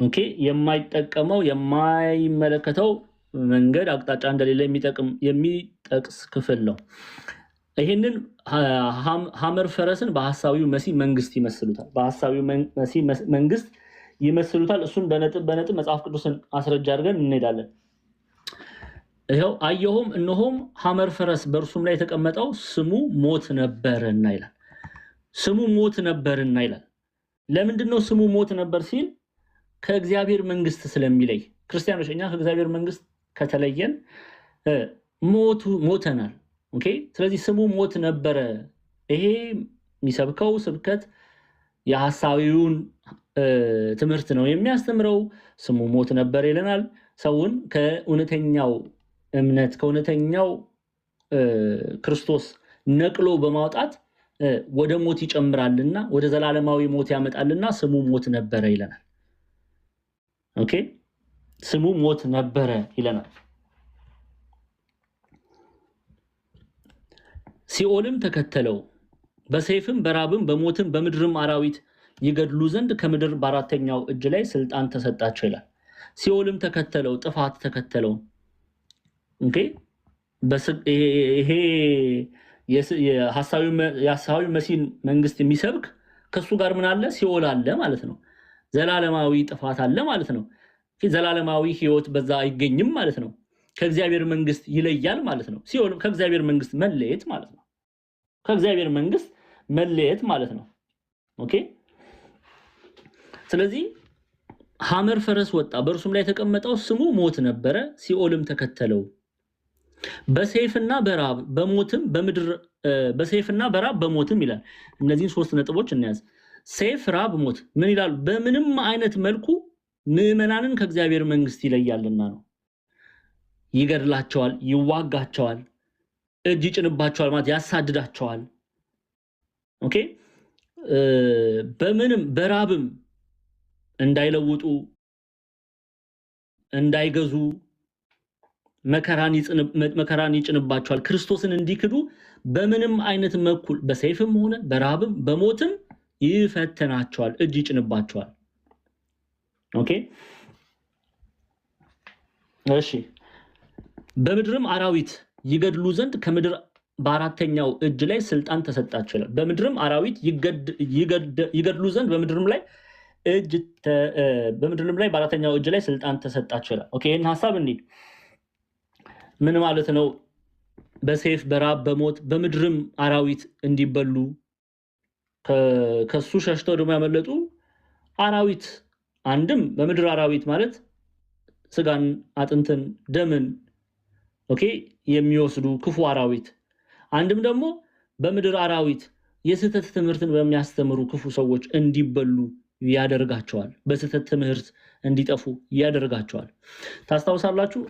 ኦኬ የማይጠቀመው የማይመለከተው መንገድ አቅጣጫ እንደሌለ የሚጠቅስ ክፍል ነው ይሄንን ሐመር ፈረስን በሐሳዊው መሲህ መንግስት ይመስሉታል በሐሳዊው መሲህ መንግስት ይመስሉታል እሱን በነጥብ መጽሐፍ ቅዱስን አስረጃ አድርገን እንሄዳለን ይሄው አየሁም እነሆም ሐመር ፈረስ በእርሱም ላይ የተቀመጠው ስሙ ሞት ነበርና ይላል ስሙ ሞት ነበርና ይላል ለምንድነው ስሙ ሞት ነበር ሲል ከእግዚአብሔር መንግስት ስለሚለይ ክርስቲያኖች እኛ ከእግዚአብሔር መንግስት ከተለየን ሞተናል ኦኬ ስለዚህ ስሙ ሞት ነበረ ይሄ የሚሰብከው ስብከት የሐሳዊውን ትምህርት ነው የሚያስተምረው ስሙ ሞት ነበር ይለናል ሰውን ከእውነተኛው እምነት ከእውነተኛው ክርስቶስ ነቅሎ በማውጣት ወደ ሞት ይጨምራልና ወደ ዘላለማዊ ሞት ያመጣልና ስሙ ሞት ነበረ ይለናል ኦኬ ስሙ ሞት ነበረ ይለናል ሲኦልም ተከተለው በሰይፍም በራብም በሞትም በምድርም አራዊት ይገድሉ ዘንድ ከምድር በአራተኛው እጅ ላይ ስልጣን ተሰጣቸው ይላል ሲኦልም ተከተለው ጥፋት ተከተለው ኦኬ ይሄ የሐሳዊ መሲህ መንግስት የሚሰብክ ከሱ ጋር ምን አለ ሲኦል አለ ማለት ነው ዘላለማዊ ጥፋት አለ ማለት ነው ዘላለማዊ ህይወት በዛ አይገኝም ማለት ነው ከእግዚአብሔር መንግስት ይለያል ማለት ነው ሲኦል ከእግዚአብሔር መንግስት መለየት ማለት ነው ከእግዚአብሔር መንግስት መለየት ማለት ነው ኦኬ ስለዚህ ሐመር ፈረስ ወጣ በእርሱም ላይ የተቀመጠው ስሙ ሞት ነበረ ሲኦልም ተከተለው በሰይፍና በራብ በሞትም በምድር በሰይፍና በራብ በሞትም ይላል እነዚህን ሶስት ነጥቦች እንያዝ ሰይፍ ራብ ሞት ምን ይላል በምንም አይነት መልኩ ምዕመናንን ከእግዚአብሔር መንግስት ይለያልና ነው ይገድላቸዋል ይዋጋቸዋል እጅ ይጭንባቸዋል ማለት ያሳድዳቸዋል ኦኬ በምንም በራብም እንዳይለውጡ እንዳይገዙ መከራን ይጭንባቸዋል ክርስቶስን እንዲክዱ በምንም አይነት መኩል በሰይፍም ሆነ በራብም በሞትም ይፈተናቸዋል እጅ ይጭንባቸዋል ኦኬ እሺ በምድርም አራዊት ይገድሉ ዘንድ ከምድር በአራተኛው እጅ ላይ ስልጣን ተሰጣቸው ይላል በምድርም አራዊት ይገድሉ ዘንድ በምድርም ላይ በአራተኛው እጅ ላይ ስልጣን ተሰጣቸው ይላል ኦኬ ይሄን ሐሳብ እንዴ ምን ማለት ነው በሰይፍ በራብ በሞት በምድርም አራዊት እንዲበሉ ከሱ ሸሽተው ደግሞ ያመለጡ አራዊት አንድም በምድር አራዊት ማለት ስጋን አጥንትን ደምን ኦኬ የሚወስዱ ክፉ አራዊት አንድም ደግሞ በምድር አራዊት የስህተት ትምህርትን በሚያስተምሩ ክፉ ሰዎች እንዲበሉ ያደርጋቸዋል በስህተት ትምህርት እንዲጠፉ ያደርጋቸዋል ታስታውሳላችሁ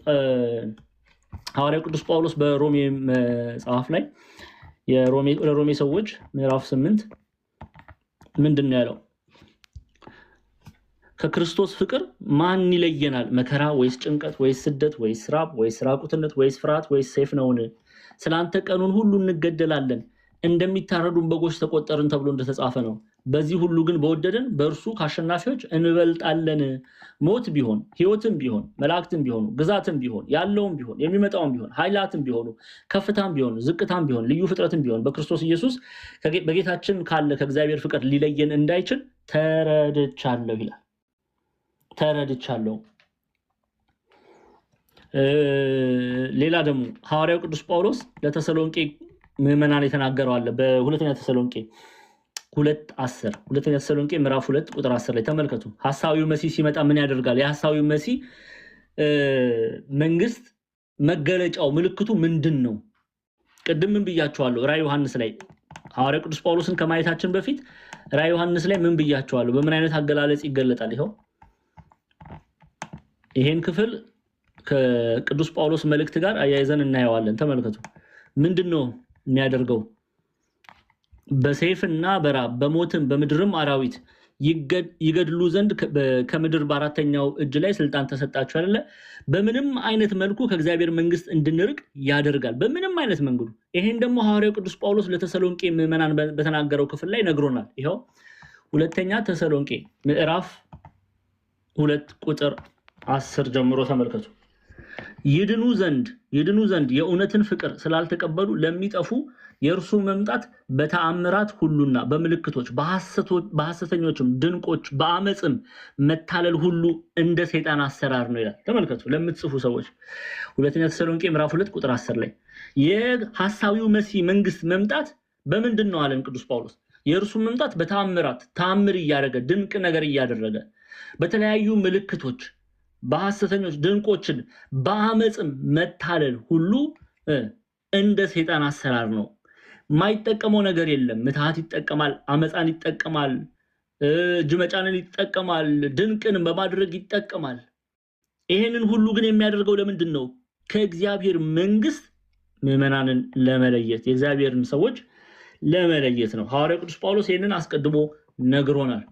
ሐዋርያው ቅዱስ ጳውሎስ በሮሜ መጽሐፍ ላይ የሮሜ ሰዎች ምዕራፍ 8 ምንድነው ያለው ከክርስቶስ ፍቅር ማን ይለየናል መከራ ወይስ ጭንቀት ወይስ ስደት ወይስ ራብ ወይስ ራቁትነት ወይስ ፍርሃት ወይስ ሰይፍ ነውን ስላንተ ቀኑን ሁሉ እንገደላለን እንደሚታረዱን በጎች ተቆጠርን ተብሎ እንደተጻፈ ነው በዚህ ሁሉ ግን በወደደን በእርሱ ካሸናፊዎች እንበልጣለን ሞት ቢሆን ሕይወትም ቢሆን መላእክትም ቢሆኑ ግዛትም ቢሆን ያለውም ቢሆን የሚመጣውም ቢሆን ኃይላትም ቢሆኑ ከፍታም ቢሆን ዝቅታም ቢሆን ልዩ ፍጥረትም ቢሆን በክርስቶስ ኢየሱስ በጌታችን ካለ ከእግዚአብሔር ፍቅር ሊለየን እንዳይችል ተረድቻለሁ ይላል ተረድቻለሁ ሌላ ደግሞ ሐዋርያው ቅዱስ ጳውሎስ ለተሰሎንቄ ምዕመናን የተናገረው አለ በሁለተኛ ተሰሎንቄ 2:10 ሁለተኛ ተሰሎንቄ ምዕራፍ 2 ቁጥር 10 ላይ ተመልከቱ ሐሳዊው መሲህ ሲመጣ ምን ያደርጋል የሐሳዊው መሲህ መንግስት መገለጫው ምልክቱ ምንድነው ቅድም ምን ብያቸዋለሁ ራዕይ ዮሐንስ ላይ ሐዋርያው ቅዱስ ጳውሎስን ከማየታችን በፊት ራዕይ ዮሐንስ ላይ ምን ብያቸዋለሁ በምን አይነት አገላለጽ ይገለጣል ይሄው ይሄን ክፍል ከቅዱስ ጳውሎስ መልእክት ጋር አያይዘን እናየዋለን ተመልከቱ ምንድነው የሚያደርገው በሰይፍና በራብ በሞትም በምድርም አራዊት ይገድሉ ዘንድ ከምድር በአራተኛው እጅ ላይ ስልጣን ተሰጣቸው አይደለ በምንም አይነት መልኩ ከእግዚአብሔር መንግስት እንድንርቅ ያደርጋል በምንም አይነት መንገዱ ይሄን ደግሞ ሐዋርያው ቅዱስ ጳውሎስ ለተሰሎንቄ ምዕመናን በተናገረው ክፍል ላይ ነግሮናል ይሄው ሁለተኛ ተሰሎንቄ ምዕራፍ 2 ቁጥር 10 ጀምሮ ተመልከቱ ይድኑ ዘንድ የእውነትን ፍቅር ስላልተቀበሉ ለሚጠፉ የእርሱ መምጣት በተአምራት ሁሉና በምልክቶች በሐሰተኞችም ድንቆች በአመጽም መታለል ሁሉ እንደ ሰይጣን አሰራር ነው ይላል ተመልከቱ ለምትጽፉ ሰዎች ሁለተኛ ተሰሎንቄ ምዕራፍ 2 ቁጥር 10 ላይ የሐሳዊው መሲህ መንግስት መምጣት በምንድነው አለን ቅዱስ ጳውሎስ የእርሱ መምጣት በተአምራት ተአምር ያደረገ ድንቅ ነገር ያደረገ በተለያዩ ምልክቶች በሐሰተኞች ድንቆችን በአመጽም መታለል ሁሉ እንደ ሰይጣን አሰራር ነው ማይጠቀመው ነገር የለም ምትሃት ይጠቀማል አመጻን ይጠቀማል ጅመጫንን ይጠቀማል ድንቅን በማድረግ ይጠቀማል ይሄንን ሁሉ ግን የሚያደርገው ለምንድን ነው ከእግዚአብሔር መንግስት ምዕመናንን ለመለየት የእግዚአብሔርን ሰዎች ለመለየት ነው ሐዋርያው ቅዱስ ጳውሎስ ይሄንን አስቀድሞ ነግሮናል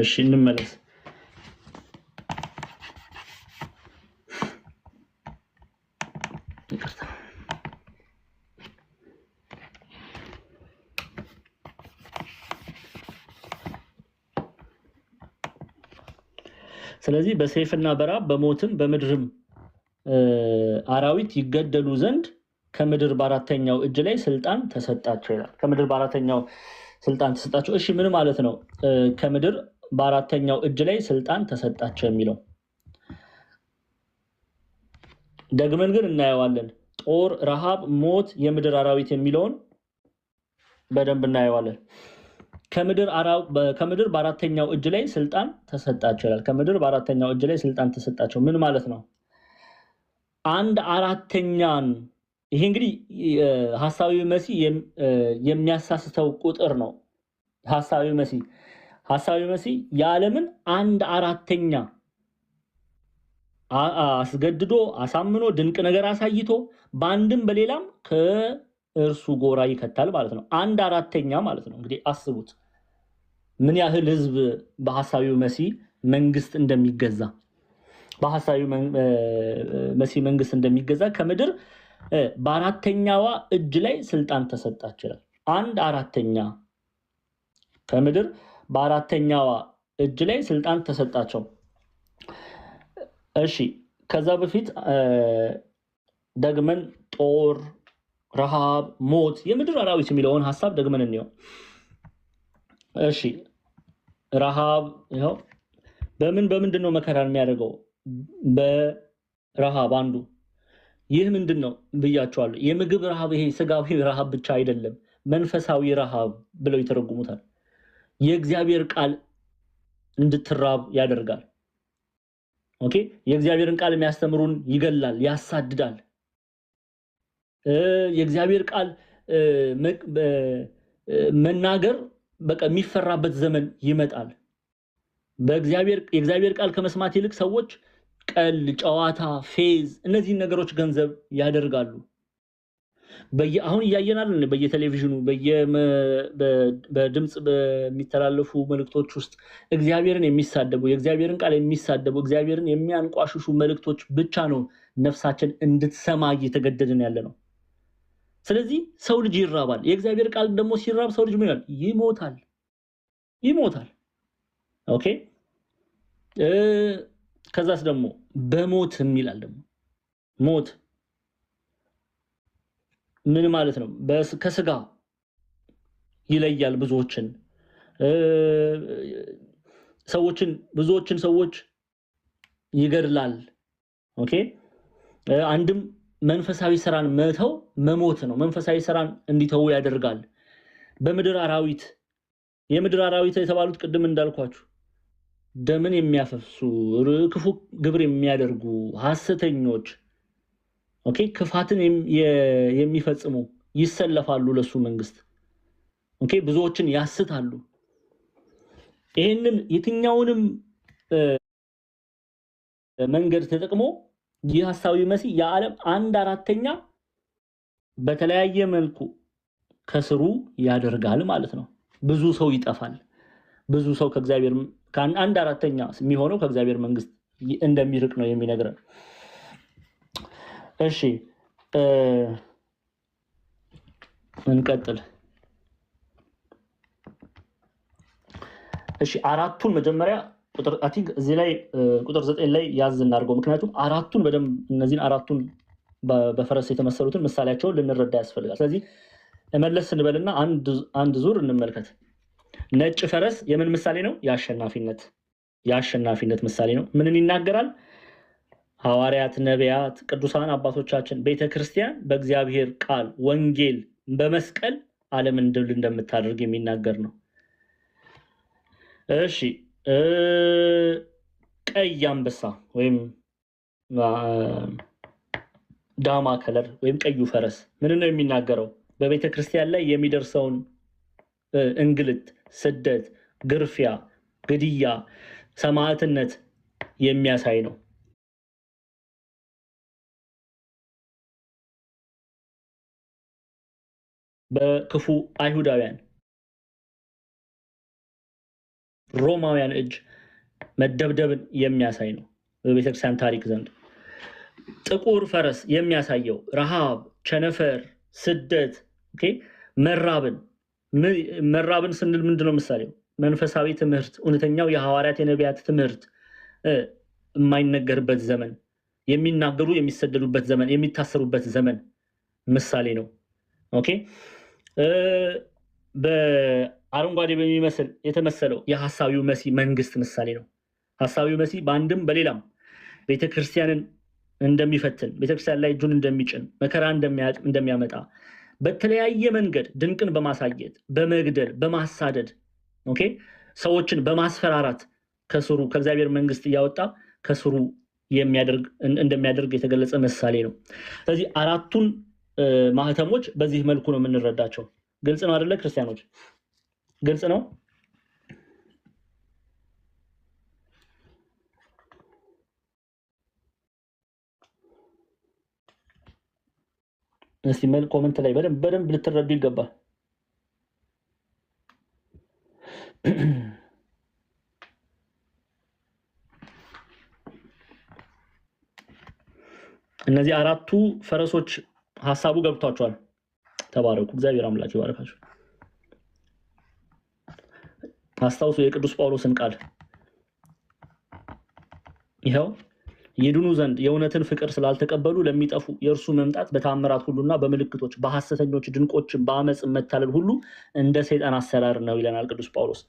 እሺ እንመለስ ስለዚህ በሰይፍና በራብ በሞትም በምድርም አራዊት ይገደሉ ዘንድ ከምድር በአራተኛው እጅ ላይ ስልጣን ተሰጣቸው ይላል ከምድር በአራተኛው ስልጣን ተሰጣቸው እሺ ምን ማለት ነው ከምድር በአራተኛው እጅ ላይ ስልጣን ተሰጣቸው የሚለው ደግመን ግን እናየዋለን ጦር ረሃብ ሞት የምድር አራዊት የሚለውን በደንብ እናየዋለን ከምድር በአራተኛው እጅ ላይ ስልጣን ተሰጣቸው ይላል ከምድር በአራተኛው እጅ ላይ ስልጣን ተሰጣቸው ምን ማለት ነው አንድ አራተኛን ይሄ እንግዲህ ሐሳዊው መሲህ የሚያሳስተው ቁጥር ነው ሐሳዊው መሲህ የዓለምን አንድ አራተኛ አስገድዶ አሳምኖ ድንቅ ነገር አሳይቶ በአንድም በሌላም ከእርሱ ጎራ ይከታል ማለት ነው አንድ አራተኛ ማለት ነው እንግዲህ አስቡት ምን ያህል ህዝብ በሐሳዊው መሲህ መንግስት እንደሚገዛ በሐሳዊው መሲህ መንግስት እንደሚገዛ ከምድር በአራተኛዋ እጅ ላይ ስልጣን ተሰጣቸው አንድ አራተኛ ከምድር በአራተኛዋ እጅ ላይ ስልጣን ተሰጣቸው እሺ ከዛ በፊት ደግመን ጦር ረሃብ ሞት የምድር አራዊት የሚለውን ሐሳብ ደግመን እንየው እሺ ረሃብ ይሄው በምንድነው መከራን የሚያደርገው በረሃብ አንዱ ይህ ምንድነው ብያቸዋለሁ የምግብ ረሃብ ይሄ ስጋዊ ረሃብ ብቻ አይደለም መንፈሳዊ ረሃብ ብለው ይተረጉሙታል የእግዚአብሔር ቃል እንድትራብ ያደርጋል። ኦኬ የእግዚአብሔርን ቃል የሚያስተምሩን ይገላል፣ ያሳድዳል። የእግዚአብሔር ቃል መናገር በቃ የሚፈራበት ዘመን ይመጣል። የእግዚአብሔር ቃል ከመስማት ይልቅ ሰዎች ቀል፣ ጨዋታ፣ ፌዝ እነዚህ ነገሮች ገንዘብ ያደርጋሉ። አሁን እያየናል በየቴሌቪዥኑ በድምጽ በሚተላለፉ መልእክቶች ውስጥ እግዚአብሔርን የሚሳደቡ የእግዚአብሔርን ቃል የሚሳደቡ እግዚአብሔርን የሚያንቋሽሹ መልእክቶች ብቻ ነው ነፍሳችን እንድትሰማ እየተገደድን ያለ ነው። ስለዚህ ሰው ልጅ ይራባል። የእግዚአብሔር ቃል ደግሞ ሲራብ ሰው ልጅ ምን ይላል? ይሞታል። ኦኬ ከዛስ ደግሞ በሞት ይላል። ደግሞ ሞት ምን ማለት ነው? ከስጋ ይለያል ብዙዎችን ሰዎች ይገድላል። ኦኬ አንድም መንፈሳዊ ስራን መተው መሞት ነው። መንፈሳዊ ስራን እንዲተው ያደርጋል። በምድር አራዊት የምድር አራዊት የተባሉት ቅድም እንዳልኳችሁ ደምን የሚያፈሱ ክፉ ግብር የሚያደርጉ ሐሰተኞች ኦኬ ክፋትን የሚፈጽሙ ይሰለፋሉ ለሱ መንግስት። ኦኬ ብዙዎችን ያስታሉ። ይሄንን የትኛውንም መንገድ ተጠቅሞ ይህ ሐሳዊ መሲህ የዓለም 1/4 በተለያየ መልኩ ከስሩ ያደርጋል ማለት ነው። ብዙ ሰው ይጠፋል። ብዙ ሰው ከእግዚአብሔር 1/4 የሚሆነው ከእግዚአብሔር መንግስት እንደሚርቅ ነው የሚነግረን። እሺ እንቀጥል። እሺ አራቱን መጀመሪያ ቁጥር አይ ቲንክ እዚህ ላይ ቁጥር 9 ላይ ያዝ እናድርገው። ምክንያቱም አራቱን በደንብ እነዚህን አራቱን በፈረስ የተመሰሉትን ምሳሌያቸውን ልንረዳ ያስፈልጋል። ስለዚህ መለስ እንበልና አንድ ዙር እንመልከት። ነጭ ፈረስ የምን ምሳሌ ነው? የአሸናፊነት ምሳሌ ነው። ምንን ይናገራል? ሐዋርያት፣ ነቢያት፣ ቅዱሳን አባቶቻችን ቤተክርስቲያን በእግዚአብሔር ቃል ወንጌል በመስቀል ዓለምን ድል እንደምታደርግ የሚናገር ነው። እሺ ቀይ አንበሳ ወይም ዳማ ከለር ወይም ቀዩ ፈረስ ምን ነው የሚናገረው? በቤተክርስቲያን ላይ የሚደርሰውን እንግልት፣ ስደት፣ ግርፊያ፣ ግድያ፣ ሰማዕትነት የሚያሳይ ነው። በክፉ አይሁዳውያን ሮማውያን እጅ መደብደብን የሚያሳይ ነው በቤተክርስቲያን ታሪክ ዘንድ። ጥቁር ፈረስ የሚያሳየው ረሃብ፣ ቸነፈር፣ ስደት፣ ኦኬ መራብን ስንል ምንድነው ምሳሌው? መንፈሳዊ ትምህርት፣ እውነተኛው የሐዋርያት የነቢያት ትምህርት የማይነገርበት ዘመን፣ የሚናገሩ የሚሰደዱበት ዘመን፣ የሚታሰሩበት ዘመን ምሳሌ ነው። ኦኬ በአረንጓዴ በሚመስል የተመሰለው የሐሳዊው መሲህ መንግስት ምሳሌ ነው። ሐሳዊው መሲህ በአንድም በሌላም ቤተክርስቲያንን እንደሚፈትን፣ ቤተክርስቲያን ላይ እጁን እንደሚጭን፣ መከራ እንደሚያመጣ በተለያየ መንገድ ድንቅን በማሳየት በመግደል በማሳደድ ኦኬ ሰዎችን በማስፈራራት ከስሩ ከእግዚአብሔር መንግስት እያወጣ ከስሩ እንደሚያደርግ የተገለጸ ምሳሌ ነው። ስለዚህ አራቱን ማህተሞች በዚህ መልኩ ነው የምንረዳቸው። ግልጽ ነው አይደለ ክርስቲያኖች? ግልጽ ነው። እስቲ ኮሜንት ላይ በደንብ ልትረዱ ይገባል። እነዚህ አራቱ ፈረሶች ሐሳቡ ገብቷቸዋል። ተባረኩ። እግዚአብሔር አምላክ ይባርካችሁ። አስታውሱ የቅዱስ ጳውሎስን ቃል ይሄው ይድኑ ዘንድ የእውነትን ፍቅር ስላልተቀበሉ ለሚጠፉ የእርሱ መምጣት በታምራት ሁሉና በምልክቶች በሐሰተኞች ድንቆች በአመፅ መታለል ሁሉ እንደ ሰይጣን አሰራር ነው ይለናል ቅዱስ ጳውሎስ።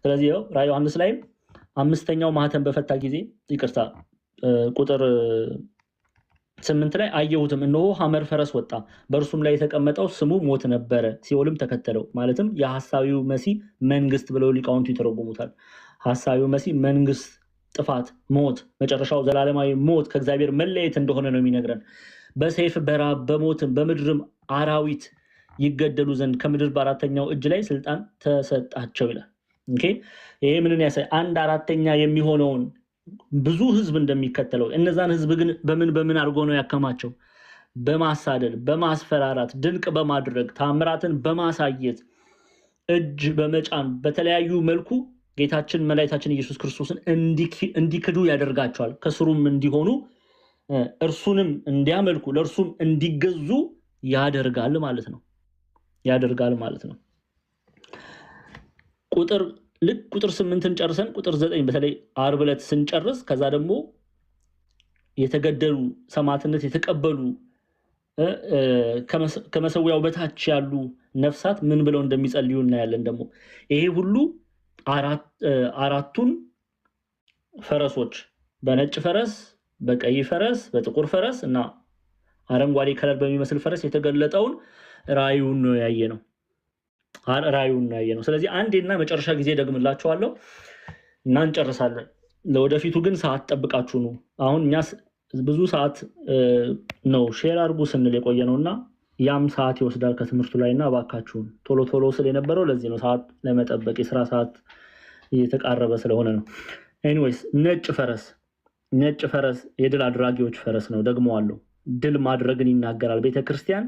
ስለዚህ ይኸው ራዕየ ዮሐንስ ላይ 5ኛው ማህተም በፈታ ጊዜ ይቅርታ ቁጥር 8 ላይ አየሁትም፣ እነሆ ሐመር ፈረስ ወጣ፣ በእርሱም ላይ የተቀመጠው ስሙ ሞት ነበረ፣ ሲኦልም ተከተለው። ማለትም የሐሳዊው መሲህ መንግስት ብለው ሊቃውንቱ ይተረጉሙታል። ሐሳዊው መሲህ መንግስት፣ ጥፋት፣ ሞት፣ መጨረሻው ዘላለማዊ ሞት ከእግዚአብሔር መለየት እንደሆነ ነው የሚነግረን። በሰይፍ በራብ በሞትም በምድርም አራዊት ይገደሉ ዘንድ ከምድር በአራተኛው እጅ ላይ ስልጣን ተሰጣቸው ይላል። ኦኬ ይሄ ምንን ያሳይ? 1/4 የሚሆነውን ብዙ ህዝብ እንደሚከተለው እነዛን ህዝብ ግን በምን አድርጎ ነው ያከማቸው? በማሳደድ በማስፈራራት ድንቅ በማድረግ ታምራትን በማሳየት እጅ በመጫን በተለያዩ መልኩ ጌታችን መድኃኒታችን ኢየሱስ ክርስቶስን እንዲክዱ ያደርጋቸዋል። ከስሩም እንዲሆኑ እርሱንም እንዲያመልኩ ለእርሱም እንዲገዙ ያደርጋል ማለት ነው። ቁጥር 8ን ጨርሰን ቁጥር 9 በተለይ ዓርብ ዕለት ስንጨርስ ከዛ ደግሞ የተገደሉ ሰማዕትነት የተቀበሉ ከመሰዊያው በታች ያሉ ነፍሳት ምን ብለው እንደሚጸልዩ እናያለን። ደግሞ ይሄ ሁሉ አራቱን ፈረሶች በነጭ ፈረስ፣ በቀይ ፈረስ፣ በጥቁር ፈረስ እና አረንጓዴ ከለር በሚመስል ፈረስ የተገለጠውን ራእዩን ነው ያየነው። ስለዚህ አንዴና መጨረሻ ጊዜ ደግምላችኋለሁ እና እንጨርሳለን። ለወደፊቱ ግን ሰዓት ጠብቃችሁ ነው። አሁን እኛ ብዙ ሰዓት ነው ሼር አድርጉ ስንል የቆየ ነውና ያም ሰዓት ይወስዳል ከትምህርቱ ላይና እባካችሁን ቶሎ ስለ የነበረው ለዚህ ነው፣ ሰዓት ለመጠበቅ የሥራ ሰዓት እየተቃረበ ስለሆነ ነው። ኤኒዌይስ ነጭ ፈረስ የድል አድራጊዎች ፈረስ ነው። ደግሞዋለሁ፣ ድል ማድረግን ይናገራል። ቤተክርስቲያን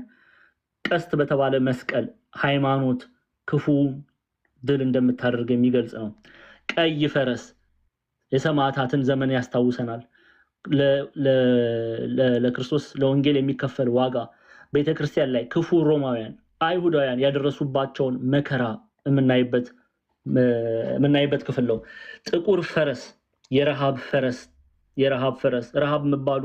ቀስት በተባለ መስቀል ሃይማኖት ክፉ ድል እንደምታደርግ የሚገልጽ ነው። ቀይ ፈረስ የሰማዕታትን ዘመን ያስታውሰናል። ለክርስቶስ ለወንጌል የሚከፈል ዋጋ ቤተክርስቲያን ላይ ክፉ ሮማውያን አይሁዳውያን ያደረሱባቸውን መከራ የምናይበት ክፍል ነው። ጥቁር ፈረስ የረሃብ ፈረስ ረሃብ መባሉ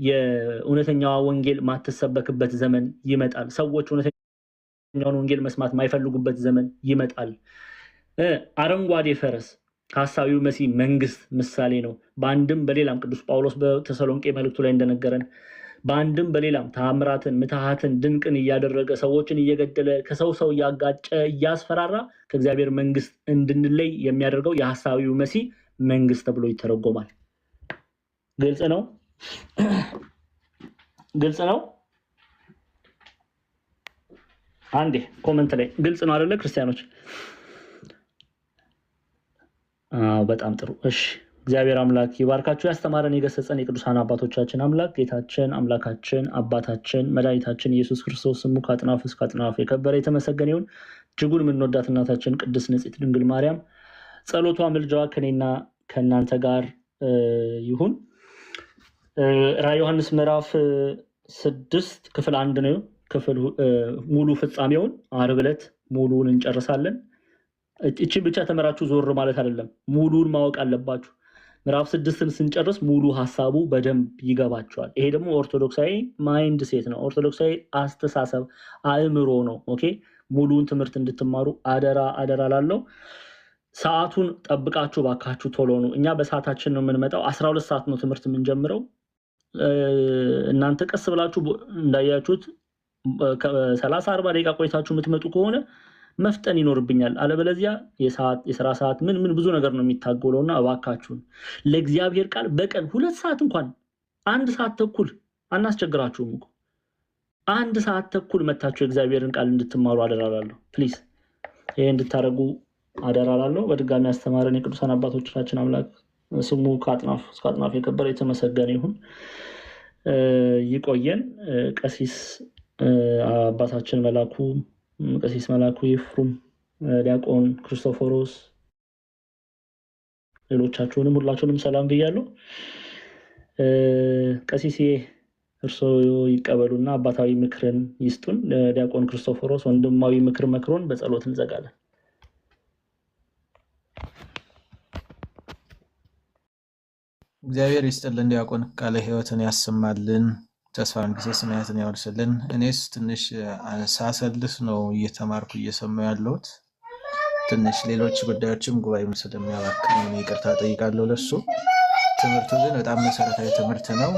የእውነተኛዋ ወንጌል ማትሰበክበት ዘመን ይመጣል። ሰዎች እውነተኛውን ወንጌል መስማት ማይፈልጉበት ዘመን ይመጣል። አረንጓዴ ፈረስ ሐሳዊው መሲህ መንግስት ምሳሌ ነው። በአንድም በሌላም ቅዱስ ጳውሎስ በተሰሎንቄ መልእክቱ ላይ እንደነገረን በአንድም በሌላም ተአምራትን ምትሃትን ድንቅን እያደረገ ሰዎችን እየገደለ ከሰው እያጋጨ እያስፈራራ ከእግዚአብሔር መንግስት እንድንለይ የሚያደርገው የሐሳዊው መሲህ መንግስት ተብሎ ይተረጎማል። ግልጽ ነው። አንዴ ኮሜንት ላይ ግልጽ ነው አይደለ ክርስቲያኖች? በጣም ጥሩ። እሺ እግዚአብሔር አምላክ ይባርካችሁ። ያስተማረን የገሰጸን የቅዱሳን አባቶቻችን አምላክ ጌታችን አምላካችን አባታችን መድኃኒታችን ኢየሱስ ክርስቶስ ስሙ ከአጥናፍ እስከ አጥናፍ የከበረ የተመሰገነ ይሁን። እጅጉን የምንወዳት እናታችን ቅድስት ንጽሕት ድንግል ማርያም ጸሎቷ ምልጃዋ ከኔና ከእናንተ ጋር ይሁን። ራዕየ ዮሐንስ ምዕራፍ 6 ክፍል 1 ነው። ክፍል ሙሉ ፍጻሜውን ዓርብ ዕለት ሙሉውን እንጨርሳለን። እቺ ብቻ ተመራችሁ ዞር ማለት አይደለም፣ ሙሉን ማወቅ አለባችሁ። ምዕራፍ 6ን ስንጨርስ ሙሉ ሐሳቡ በደንብ ይገባቸዋል። ይሄ ደግሞ ኦርቶዶክሳዊ ማይንድ ሴት ነው፣ ኦርቶዶክሳዊ አስተሳሰብ አእምሮ ነው። ኦኬ ሙሉን ትምህርት እንድትማሩ አደራ ላለው ሰዓቱን ጠብቃችሁ ባካችሁ ቶሎ ነው። እኛ በሰዓታችን ነው የምንመጣው። 12 ሰዓት ነው ትምህርት የምንጀምረው። እናንተ ቀስ ብላችሁ እንዳያችሁት 30-40 ደቂቃ ቆይታችሁ የምትመጡ ከሆነ መፍጠን ይኖርብኛል። አለበለዚያ የሥራ ሰዓት ምን ብዙ ነገር ነው የሚታገለውና እባካችሁን ለእግዚአብሔር ቃል በቀን 2 ሰዓት እንኳን 1 ሰዓት ተኩል አናስቸግራችሁም እኮ 1 ሰዓት ተኩል መታችሁ የእግዚአብሔርን ቃል እንድትማሩ አደራላለሁ። ፕሊዝ ይሄ እንድታረጉ አደራላለሁ። በድጋሚ ያስተማረን የቅዱሳን አባቶቻችን አምላክ ስሙ ከአጥናፍ እስከ አጥናፍ የከበረ የተመሰገነ ይሁን። ይቆየን። ቀሲስ አባታችን መላኩ ቀሲስ መላኩ ይፍሩም፣ ዲያቆን ክርስቶፎሮስ፣ ሌሎቻችሁንም ሁላችሁንም ሰላም ብያለሁ። ቀሲስ እርስዎ ይቀበሉና አባታዊ ምክርን ይስጡን። ዲያቆን ክርስቶፎሮስ ወንድማዊ ምክር መክሮን በጸሎት እንዘጋለን። እግዚአብሔር ይስጥልን። ዲያቆን ቃለ ሕይወትን ያሰማልን፣ ተስፋን ጊዜ ሰማያትን ያወርስልን። እኔስ ትንሽ ሳሰልስ ነው እየተማርኩ እየሰማሁ ያለሁት። ትንሽ ሌሎች ጉዳዮችም ጉባኤም ስለሚያባክን ይቅርታ ጠይቃለሁ ለሱ። ትምህርቱ ግን በጣም መሰረታዊ ትምህርት ነው።